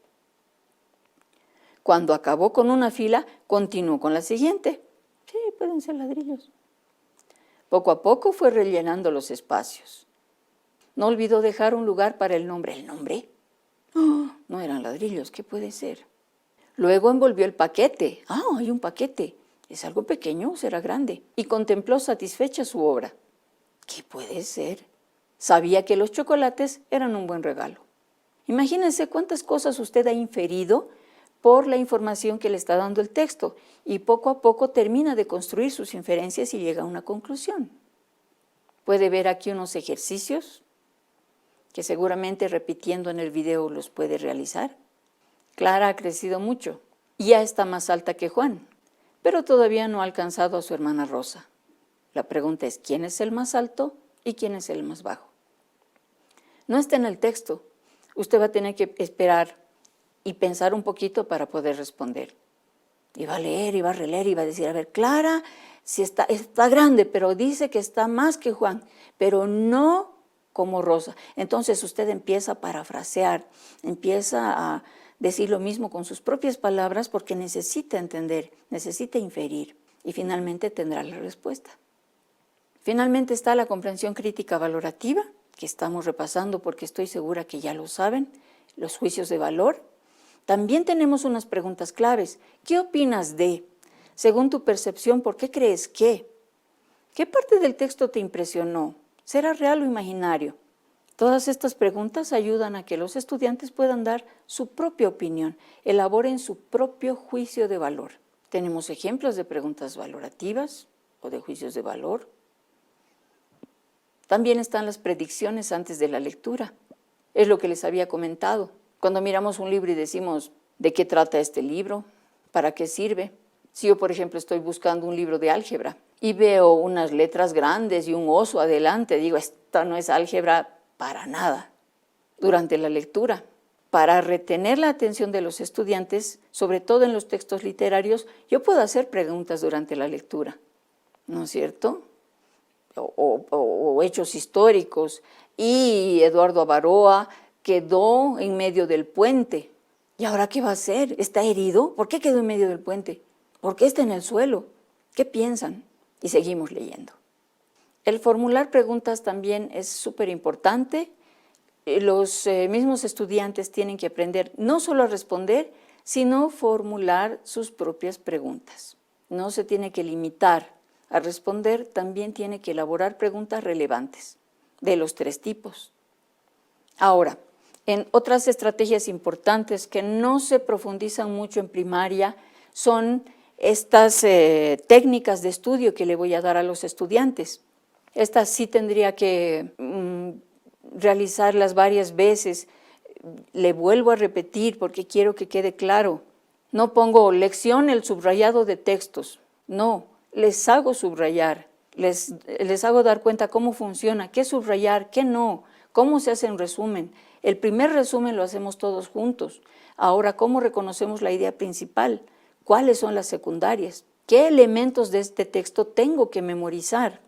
Cuando acabó con una fila, continuó con la siguiente. Sí, pueden ser ladrillos. Poco a poco fue rellenando los espacios. No olvidó dejar un lugar para el nombre. ¿El nombre? Oh, no eran ladrillos, ¿qué puede ser? Luego envolvió el paquete. Hay un paquete. ¿Es algo pequeño o será grande? Y contempló satisfecha su obra. ¿Qué puede ser? Sabía que los chocolates eran un buen regalo. Imagínense cuántas cosas usted ha inferido por la información que le está dando el texto y poco a poco termina de construir sus inferencias y llega a una conclusión. Puede ver aquí unos ejercicios que seguramente repitiendo en el video los puede realizar. Clara ha crecido mucho y ya está más alta que Juan, pero todavía no ha alcanzado a su hermana Rosa. La pregunta es, ¿quién es el más alto y quién es el más bajo? No está en el texto. Usted va a tener que esperar y pensar un poquito para poder responder. Y va a leer, y va a releer, y va a decir, a ver, Clara, si está grande, pero dice que está más que Juan, pero no como Rosa. Entonces usted empieza a parafrasear, empieza a decir lo mismo con sus propias palabras porque necesita entender, necesita inferir y finalmente tendrá la respuesta. Finalmente está la comprensión crítica valorativa, que estamos repasando porque estoy segura que ya lo saben, los juicios de valor. También tenemos unas preguntas claves. ¿Qué opinas de? Según tu percepción, ¿por qué crees que? ¿Qué parte del texto te impresionó? ¿Será real o imaginario? Todas estas preguntas ayudan a que los estudiantes puedan dar su propia opinión, elaboren su propio juicio de valor. Tenemos ejemplos de preguntas valorativas o de juicios de valor. También están las predicciones antes de la lectura. Es lo que les había comentado. Cuando miramos un libro y decimos, ¿de qué trata este libro? ¿Para qué sirve? Si yo, por ejemplo, estoy buscando un libro de álgebra y veo unas letras grandes y un oso adelante, digo, esta no es álgebra para nada. Durante la lectura, para retener la atención de los estudiantes, sobre todo en los textos literarios, yo puedo hacer preguntas durante la lectura, ¿no es cierto? O hechos históricos, y Eduardo Abaroa quedó en medio del puente. ¿Y ahora qué va a hacer? ¿Está herido? ¿Por qué quedó en medio del puente? ¿Por qué está en el suelo? ¿Qué piensan? Y seguimos leyendo. El formular preguntas también es súper importante. Los mismos estudiantes tienen que aprender no solo a responder, sino formular sus propias preguntas. No se tiene que limitar a responder, también tiene que elaborar preguntas relevantes de los 3 tipos. Ahora, en otras estrategias importantes que no se profundizan mucho en primaria son estas técnicas de estudio que le voy a dar a los estudiantes. Estas sí tendría que realizarlas varias veces. Le vuelvo a repetir porque quiero que quede claro. No pongo lección el subrayado de textos, no. Les hago subrayar, les hago dar cuenta cómo funciona, qué subrayar, qué no, cómo se hace un resumen. El primer resumen lo hacemos todos juntos. Ahora, ¿cómo reconocemos la idea principal? ¿Cuáles son las secundarias? ¿Qué elementos de este texto tengo que memorizar?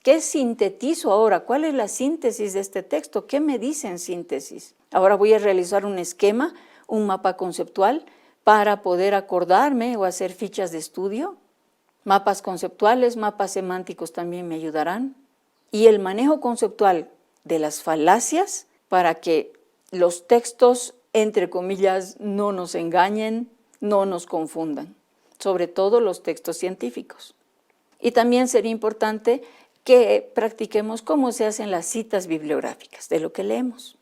¿Qué sintetizo ahora? ¿Cuál es la síntesis de este texto? ¿Qué me dice en síntesis? Ahora voy a realizar un esquema, un mapa conceptual para poder acordarme o hacer fichas de estudio. Mapas conceptuales, mapas semánticos también me ayudarán. Y el manejo conceptual de las falacias para que los textos, entre comillas, no nos engañen, no nos confundan, sobre todo los textos científicos. Y también sería importante que practiquemos cómo se hacen las citas bibliográficas de lo que leemos.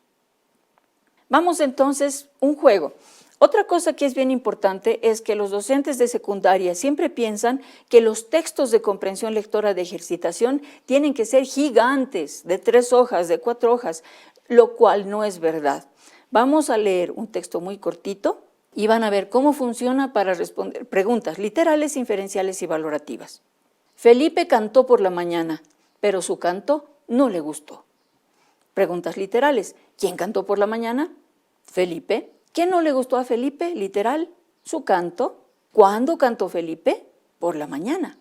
Vamos entonces a un juego. Otra cosa que es bien importante es que los docentes de secundaria siempre piensan que los textos de comprensión lectora de ejercitación tienen que ser gigantes, de 3 hojas, de 4 hojas, lo cual no es verdad. Vamos a leer un texto muy cortito y van a ver cómo funciona para responder preguntas literales, inferenciales y valorativas. Felipe cantó por la mañana, pero su canto no le gustó. Preguntas literales. ¿Quién cantó por la mañana? Felipe. ¿Qué no le gustó a Felipe? Literal, su canto. ¿Cuándo cantó Felipe? Por la mañana.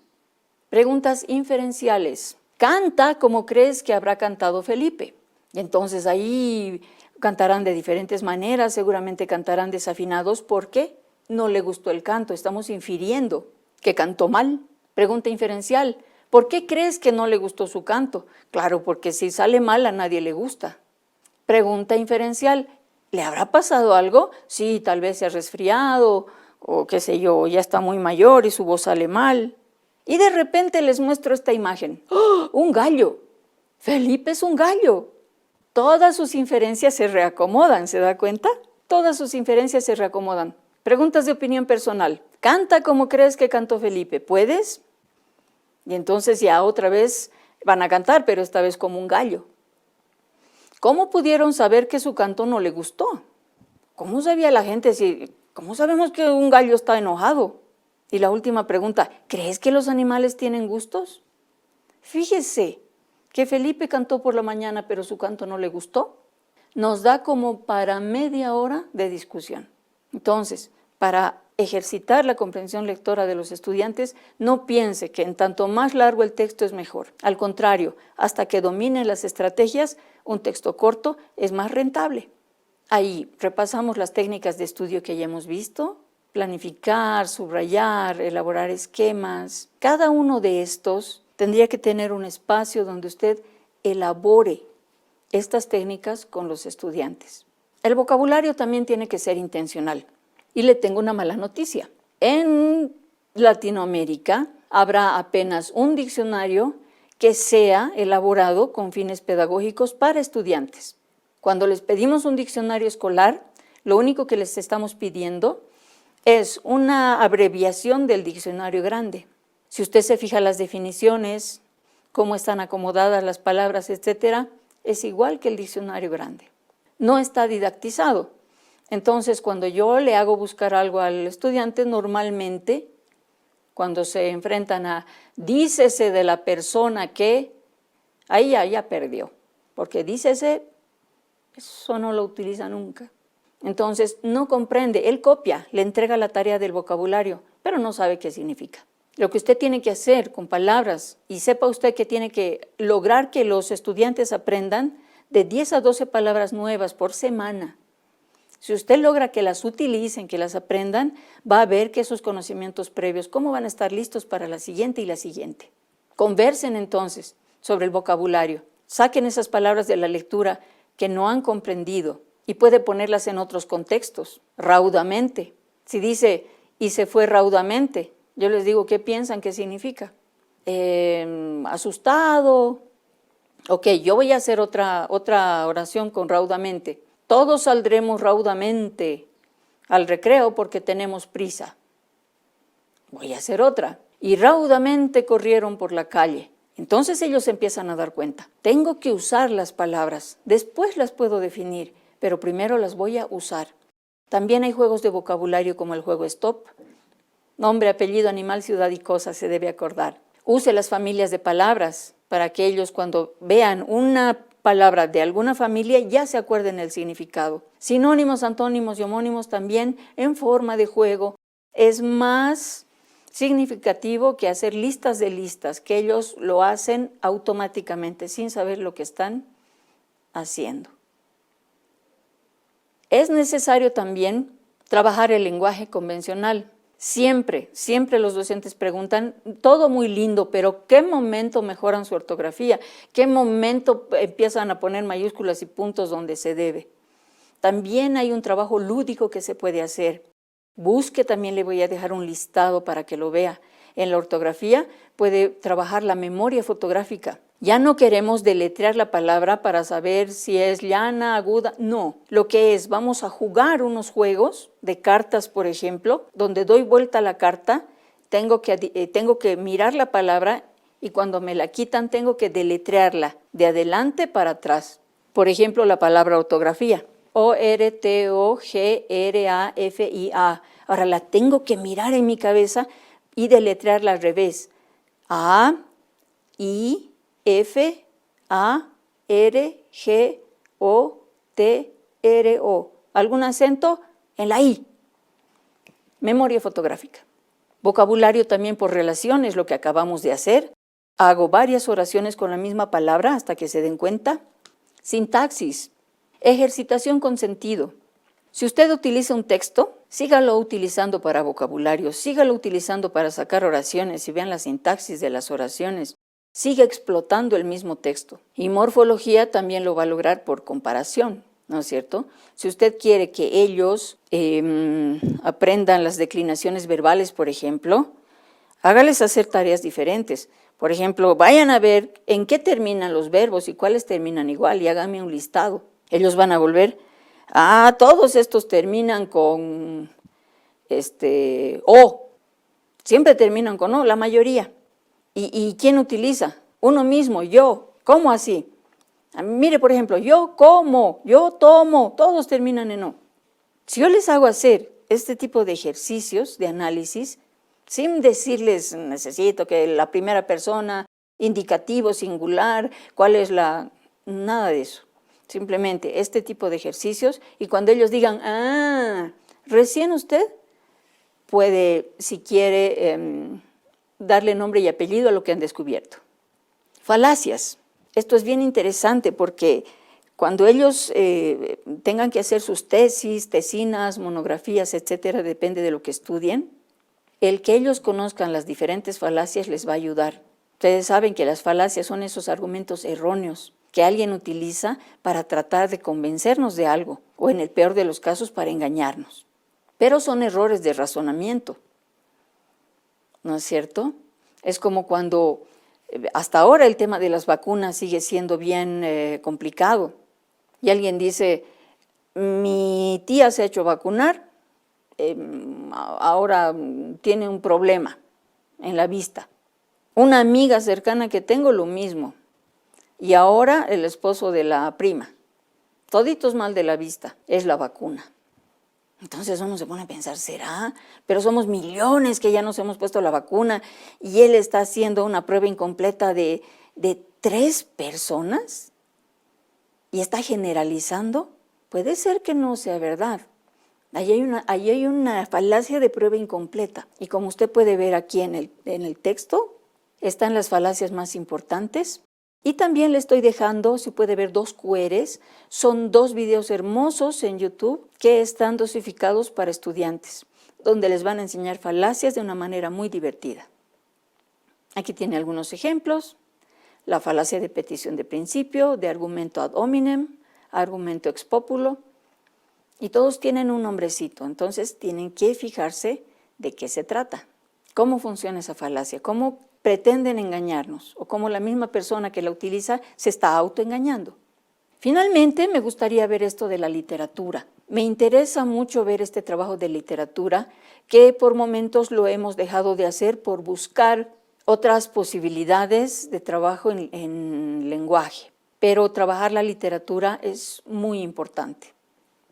Preguntas inferenciales. Canta como crees que habrá cantado Felipe. Y entonces ahí cantarán de diferentes maneras, seguramente cantarán desafinados porque no le gustó el canto. Estamos infiriendo que cantó mal. Pregunta inferencial. ¿Por qué crees que no le gustó su canto? Claro, porque si sale mal a nadie le gusta. Pregunta inferencial. ¿Le habrá pasado algo? Sí, tal vez se ha resfriado o qué sé yo, ya está muy mayor y su voz sale mal. Y de repente les muestro esta imagen. ¡Oh! ¡Un gallo! Felipe es un gallo. Todas sus inferencias se reacomodan, ¿se da cuenta? Todas sus inferencias se reacomodan. Preguntas de opinión personal. Canta como crees que cantó Felipe. ¿Puedes? Y entonces ya otra vez van a cantar, pero esta vez como un gallo. ¿Cómo pudieron saber que su canto no le gustó? ¿Cómo sabía la gente cómo sabemos que un gallo está enojado? Y la última pregunta, ¿crees que los animales tienen gustos? Fíjese que Felipe cantó por la mañana, pero su canto no le gustó. Nos da como para media hora de discusión. Entonces, para ejercitar la comprensión lectora de los estudiantes, no piense que en tanto más largo el texto es mejor. Al contrario, hasta que domine las estrategias, un texto corto es más rentable. Ahí repasamos las técnicas de estudio que ya hemos visto, planificar, subrayar, elaborar esquemas. Cada uno de estos tendría que tener un espacio donde usted elabore estas técnicas con los estudiantes. El vocabulario también tiene que ser intencional. Y le tengo una mala noticia. En Latinoamérica habrá apenas un diccionario que sea elaborado con fines pedagógicos para estudiantes. Cuando les pedimos un diccionario escolar, lo único que les estamos pidiendo es una abreviación del diccionario grande. Si usted se fija las definiciones, cómo están acomodadas las palabras, etcétera, es igual que el diccionario grande. No está didactizado. Entonces, cuando yo le hago buscar algo al estudiante, normalmente, cuando se enfrentan a dícese de la persona que, ahí ya perdió, porque dícese, eso no lo utiliza nunca. Entonces, no comprende, él copia, le entrega la tarea del vocabulario, pero no sabe qué significa. Lo que usted tiene que hacer con palabras, y sepa usted que tiene que lograr que los estudiantes aprendan de 10 a 12 palabras nuevas por semana. Si usted logra que las utilicen, que las aprendan, va a ver que esos conocimientos previos, cómo van a estar listos para la siguiente y la siguiente. Conversen entonces sobre el vocabulario, saquen esas palabras de la lectura que no han comprendido y puede ponerlas en otros contextos, raudamente. Si dice, y se fue raudamente, yo les digo, ¿qué piensan que significa? Asustado. Ok, yo voy a hacer otra oración con raudamente. Todos saldremos raudamente al recreo porque tenemos prisa. Voy a hacer otra. Y raudamente corrieron por la calle. Entonces ellos empiezan a dar cuenta. Tengo que usar las palabras. Después las puedo definir, pero primero las voy a usar. También hay juegos de vocabulario como el juego Stop. Nombre, apellido, animal, ciudad y cosa se debe acordar. Use las familias de palabras para que ellos cuando vean una palabra de alguna familia ya se acuerden el significado. Sinónimos, antónimos y homónimos también en forma de juego. Es más significativo que hacer listas de listas, que ellos lo hacen automáticamente sin saber lo que están haciendo. Es necesario también Trabajar el lenguaje convencional. Siempre, siempre los docentes preguntan, todo muy lindo, pero ¿qué momento mejoran su ortografía? ¿Qué momento empiezan a poner mayúsculas y puntos donde se debe? También hay un trabajo lúdico que se puede hacer. Busque, también le voy a dejar un listado para que lo vea. En la ortografía puede trabajar la memoria fotográfica. Ya no queremos deletrear la palabra para saber si es llana, aguda, no. Lo que es, vamos a jugar unos juegos de cartas, por ejemplo, donde doy vuelta a la carta, tengo que mirar la palabra y cuando me la quitan tengo que deletrearla de adelante para atrás. Por ejemplo, la palabra ortografía. O-R-T-O-G-R-A-F-I-A. Ahora la tengo que mirar en mi cabeza y deletrearla al revés. A, I, F, A, R, G, O, T, R, O. ¿Algún acento? En la I. Memoria fotográfica. Vocabulario también por relaciones, lo que acabamos de hacer. Hago varias oraciones con la misma palabra hasta que se den cuenta. Sintaxis. Ejercitación con sentido. Si usted utiliza un texto, sígalo utilizando para vocabulario, sígalo utilizando para sacar oraciones y vean la sintaxis de las oraciones. Siga explotando el mismo texto. Y morfología también lo va a lograr por comparación, ¿no es cierto? Si usted quiere que ellos aprendan las declinaciones verbales, por ejemplo, hágales hacer tareas diferentes. Por ejemplo, vayan a ver en qué terminan los verbos y cuáles terminan igual y háganme un listado. Ellos van a volver, todos estos terminan con O. Siempre terminan con O, la mayoría. ¿Y quién utiliza? Uno mismo, yo. ¿Cómo así? Mire, por ejemplo, yo como, yo tomo, todos terminan en O. Si yo les hago hacer este tipo de ejercicios de análisis, sin decirles, necesito que la primera persona, indicativo, singular, cuál es la... nada de eso. Simplemente este tipo de ejercicios y cuando ellos digan, recién usted puede, si quiere, darle nombre y apellido a lo que han descubierto. Falacias. Esto es bien interesante porque cuando ellos tengan que hacer sus tesis, tesinas, monografías, etcétera, depende de lo que estudien, el que ellos conozcan las diferentes falacias les va a ayudar. Ustedes saben que las falacias son esos argumentos erróneos que alguien utiliza para tratar de convencernos de algo, o en el peor de los casos para engañarnos. Pero son errores de razonamiento, ¿no es cierto? Es como cuando, hasta ahora el tema de las vacunas sigue siendo bien complicado, y alguien dice, mi tía se ha hecho vacunar, ahora tiene un problema en la vista. Una amiga cercana que tengo, lo mismo. Y ahora el esposo de la prima. Toditos mal de la vista, es la vacuna. Entonces uno se pone a pensar, ¿será? Pero somos millones que ya nos hemos puesto la vacuna y él está haciendo una prueba incompleta de 3 personas y está generalizando. Puede ser que no sea verdad. Ahí hay una falacia de prueba incompleta. Y como usted puede ver aquí en el texto, están las falacias más importantes. Y también le estoy dejando, si puede ver, 2 QRs. Son 2 videos hermosos en YouTube que están dosificados para estudiantes, donde les van a enseñar falacias de una manera muy divertida. Aquí tiene algunos ejemplos. La falacia de petición de principio, de argumento ad hominem, argumento ex populo. Y todos tienen un nombrecito, entonces tienen que fijarse de qué se trata. ¿Cómo funciona esa falacia? ¿Cómo pretenden engañarnos? ¿O cómo la misma persona que la utiliza se está autoengañando? Finalmente, me gustaría ver esto de la literatura. Me interesa mucho ver este trabajo de literatura que por momentos lo hemos dejado de hacer por buscar otras posibilidades de trabajo en lenguaje. Pero trabajar la literatura es muy importante.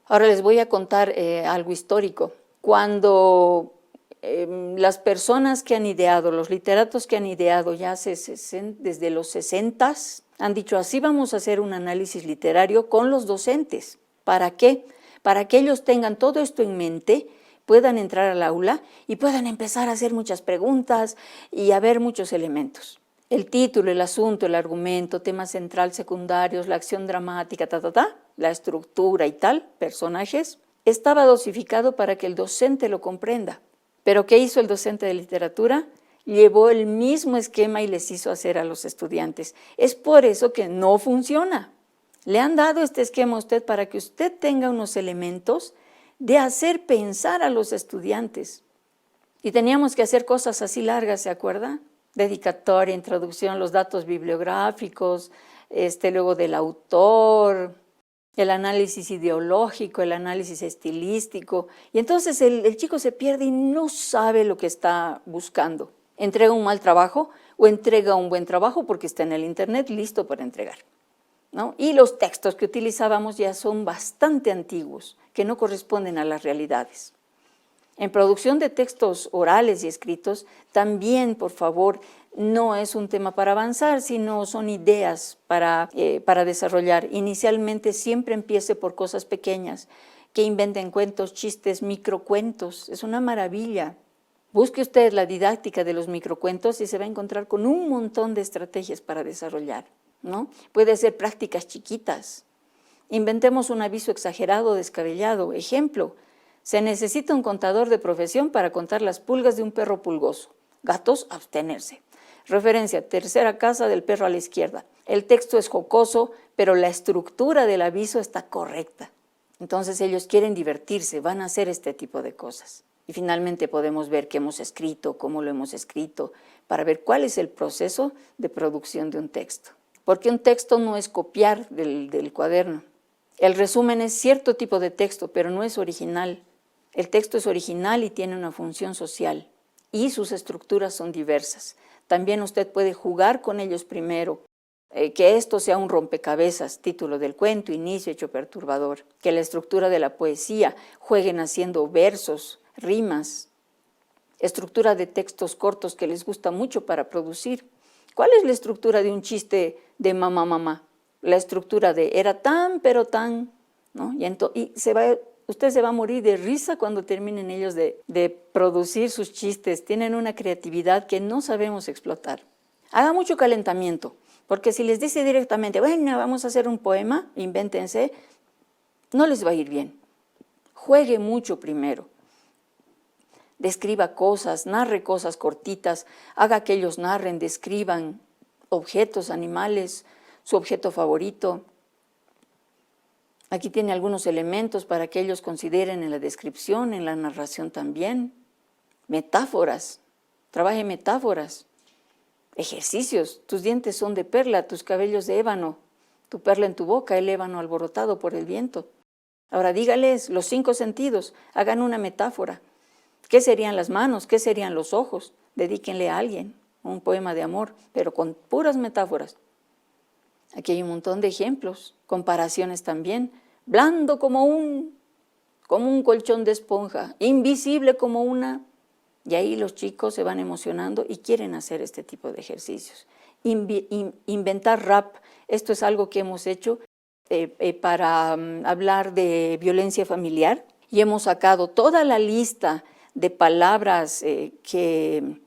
Ahora les voy a contar algo histórico. Cuando las personas que han ideado, los literatos que han ideado ya desde los 60s, han dicho así vamos a hacer un análisis literario con los docentes. ¿Para qué? Para que ellos tengan todo esto en mente, puedan entrar al aula y puedan empezar a hacer muchas preguntas y a ver muchos elementos. El título, el asunto, el argumento, tema central, secundarios, la acción dramática, la estructura y tal, personajes. estaba dosificado para que el docente lo comprenda. Pero ¿qué hizo el docente de literatura? Llevó el mismo esquema y les hizo hacer a los estudiantes. Es por eso que no funciona. Le han dado este esquema a usted para que usted tenga unos elementos de hacer pensar a los estudiantes. Y teníamos que hacer cosas así largas, ¿se acuerda? Dedicatoria, introducción, los datos bibliográficos, luego del autor, el análisis ideológico, el análisis estilístico. Y entonces el chico se pierde y no sabe lo que está buscando. Entrega un mal trabajo o entrega un buen trabajo porque está en el internet listo para entregar, ¿no? Y los textos que utilizábamos ya son bastante antiguos, que no corresponden a las realidades. En producción de textos orales y escritos, también, por favor, no es un tema para avanzar, sino son ideas para desarrollar. Inicialmente siempre empiece por cosas pequeñas, que inventen cuentos, chistes, microcuentos. Es una maravilla. Busque usted la didáctica de los microcuentos y se va a encontrar con un montón de estrategias para desarrollar, ¿no? Puede ser prácticas chiquitas. Inventemos un aviso exagerado, descabellado. Ejemplo, se necesita un contador de profesión para contar las pulgas de un perro pulgoso. Gatos, abstenerse. Referencia, tercera casa del perro a la izquierda. El texto es jocoso, pero la estructura del aviso está correcta. Entonces ellos quieren divertirse, van a hacer este tipo de cosas. Y finalmente podemos ver qué hemos escrito, cómo lo hemos escrito, para ver cuál es el proceso de producción de un texto. Porque un texto no es copiar del cuaderno. El resumen es cierto tipo de texto, pero no es original. El texto es original y tiene una función social. Y sus estructuras son diversas. También usted puede jugar con ellos primero. Que esto sea un rompecabezas, título del cuento, inicio, hecho perturbador. Que la estructura de la poesía jueguen haciendo versos, rimas, estructura de textos cortos que les gusta mucho para producir. ¿Cuál es la estructura de un chiste de mamá, mamá? La estructura de era tan, pero tan, ¿no? Y usted se va a morir de risa cuando terminen ellos de producir sus chistes. Tienen una creatividad que no sabemos explotar. Haga mucho calentamiento, porque si les dice directamente, bueno, vamos a hacer un poema, invéntense, no les va a ir bien. Juegue mucho primero. Describa cosas, narre cosas cortitas, haga que ellos narren, describan objetos, animales, su objeto favorito. Aquí tiene algunos elementos para que ellos consideren en la descripción, en la narración también. Metáforas, trabaje metáforas. Ejercicios, tus dientes son de perla, tus cabellos de ébano, tu perla en tu boca, el ébano alborotado por el viento. Ahora dígales los 5 sentidos, hagan una metáfora. ¿Qué serían las manos? ¿Qué serían los ojos? Dedíquenle a alguien un poema de amor, pero con puras metáforas. Aquí hay un montón de ejemplos, comparaciones también. Blando como un colchón de esponja, invisible como una. Y ahí los chicos se van emocionando y quieren hacer este tipo de ejercicios. Inventar rap, esto es algo que hemos hecho para hablar de violencia familiar y hemos sacado toda la lista de palabras que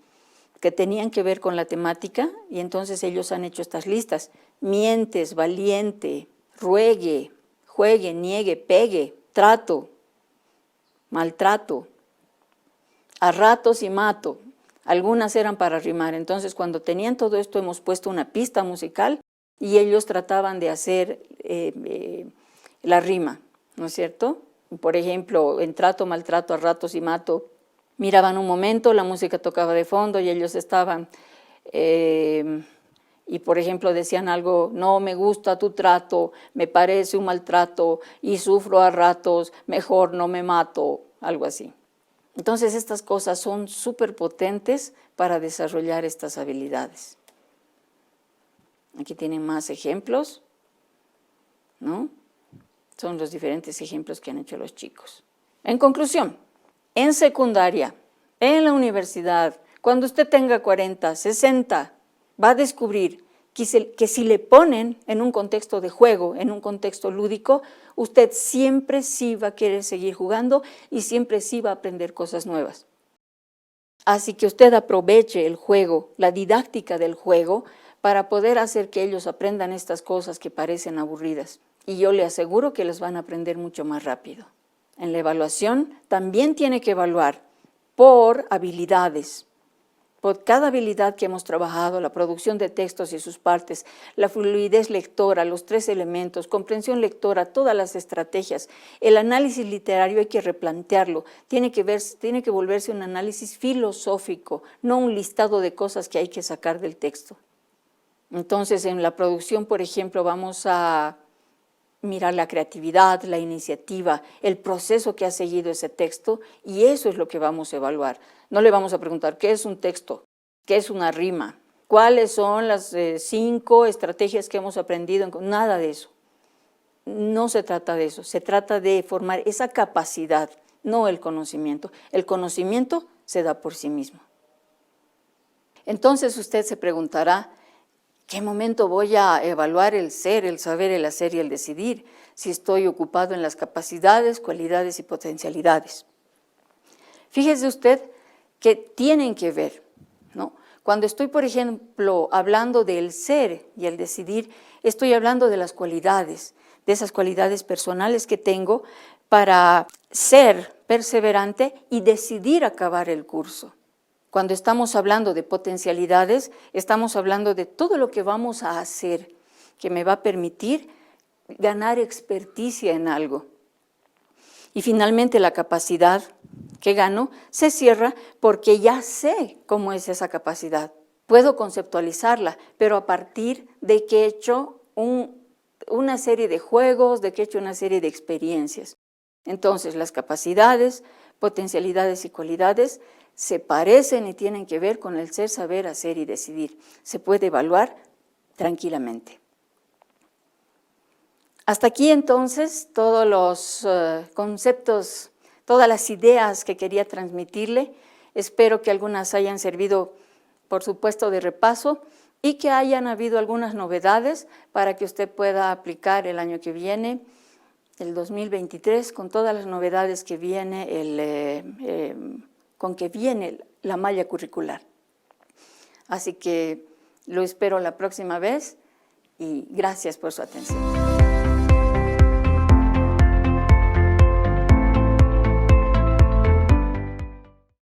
tenían que ver con la temática y entonces ellos han hecho estas listas. Mientes, valiente, ruegue, juegue, niegue, pegue, trato, maltrato, a ratos y mato. Algunas eran para rimar. Entonces cuando tenían todo esto hemos puesto una pista musical y ellos trataban de hacer la rima, ¿no es cierto? Por ejemplo, en trato, maltrato, a ratos y mato. Miraban un momento, la música tocaba de fondo y ellos estaban, y por ejemplo decían algo, no me gusta tu trato, me parece un maltrato y sufro a ratos, mejor no me mato, algo así. Entonces estas cosas son súper potentes para desarrollar estas habilidades. Aquí tienen más ejemplos, ¿no? Son los diferentes ejemplos que han hecho los chicos. En conclusión, en secundaria, en la universidad, cuando usted tenga 40, 60, va a descubrir que si le ponen en un contexto de juego, en un contexto lúdico, usted siempre sí va a querer seguir jugando y siempre sí va a aprender cosas nuevas. Así que usted aproveche el juego, la didáctica del juego, para poder hacer que ellos aprendan estas cosas que parecen aburridas. Y yo le aseguro que las van a aprender mucho más rápido. En la evaluación también tiene que evaluar por habilidades, por cada habilidad que hemos trabajado, la producción de textos y sus partes, la fluidez lectora, los 3 elementos, comprensión lectora, todas las estrategias. El análisis literario hay que replantearlo, tiene que volverse un análisis filosófico, no un listado de cosas que hay que sacar del texto. Entonces, en la producción, por ejemplo, vamos a mirar la creatividad, la iniciativa, el proceso que ha seguido ese texto, y eso es lo que vamos a evaluar. No le vamos a preguntar qué es un texto, qué es una rima, cuáles son las 5 estrategias que hemos aprendido, nada de eso. No se trata de eso, se trata de formar esa capacidad, no el conocimiento. El conocimiento se da por sí mismo. Entonces usted se preguntará, ¿qué momento voy a evaluar el ser, el saber, el hacer y el decidir? Si estoy ocupado en las capacidades, cualidades y potencialidades. Fíjese usted que tienen que ver, ¿no? Cuando estoy, por ejemplo, hablando del ser y el decidir, estoy hablando de las cualidades, de esas cualidades personales que tengo para ser perseverante y decidir acabar el curso. Cuando estamos hablando de potencialidades, estamos hablando de todo lo que vamos a hacer que me va a permitir ganar experticia en algo. Y finalmente la capacidad que gano se cierra porque ya sé cómo es esa capacidad. Puedo conceptualizarla, pero a partir de que he hecho una serie de juegos, de que he hecho una serie de experiencias. Entonces, las capacidades, potencialidades y cualidades se parecen y tienen que ver con el ser, saber, hacer y decidir. Se puede evaluar tranquilamente. Hasta aquí entonces todos los conceptos, todas las ideas que quería transmitirle. Espero que algunas hayan servido, por supuesto, de repaso y que hayan habido algunas novedades para que usted pueda aplicar el año que viene, el 2023, con todas las novedades que viene con que viene la malla curricular. Así que lo espero la próxima vez y gracias por su atención.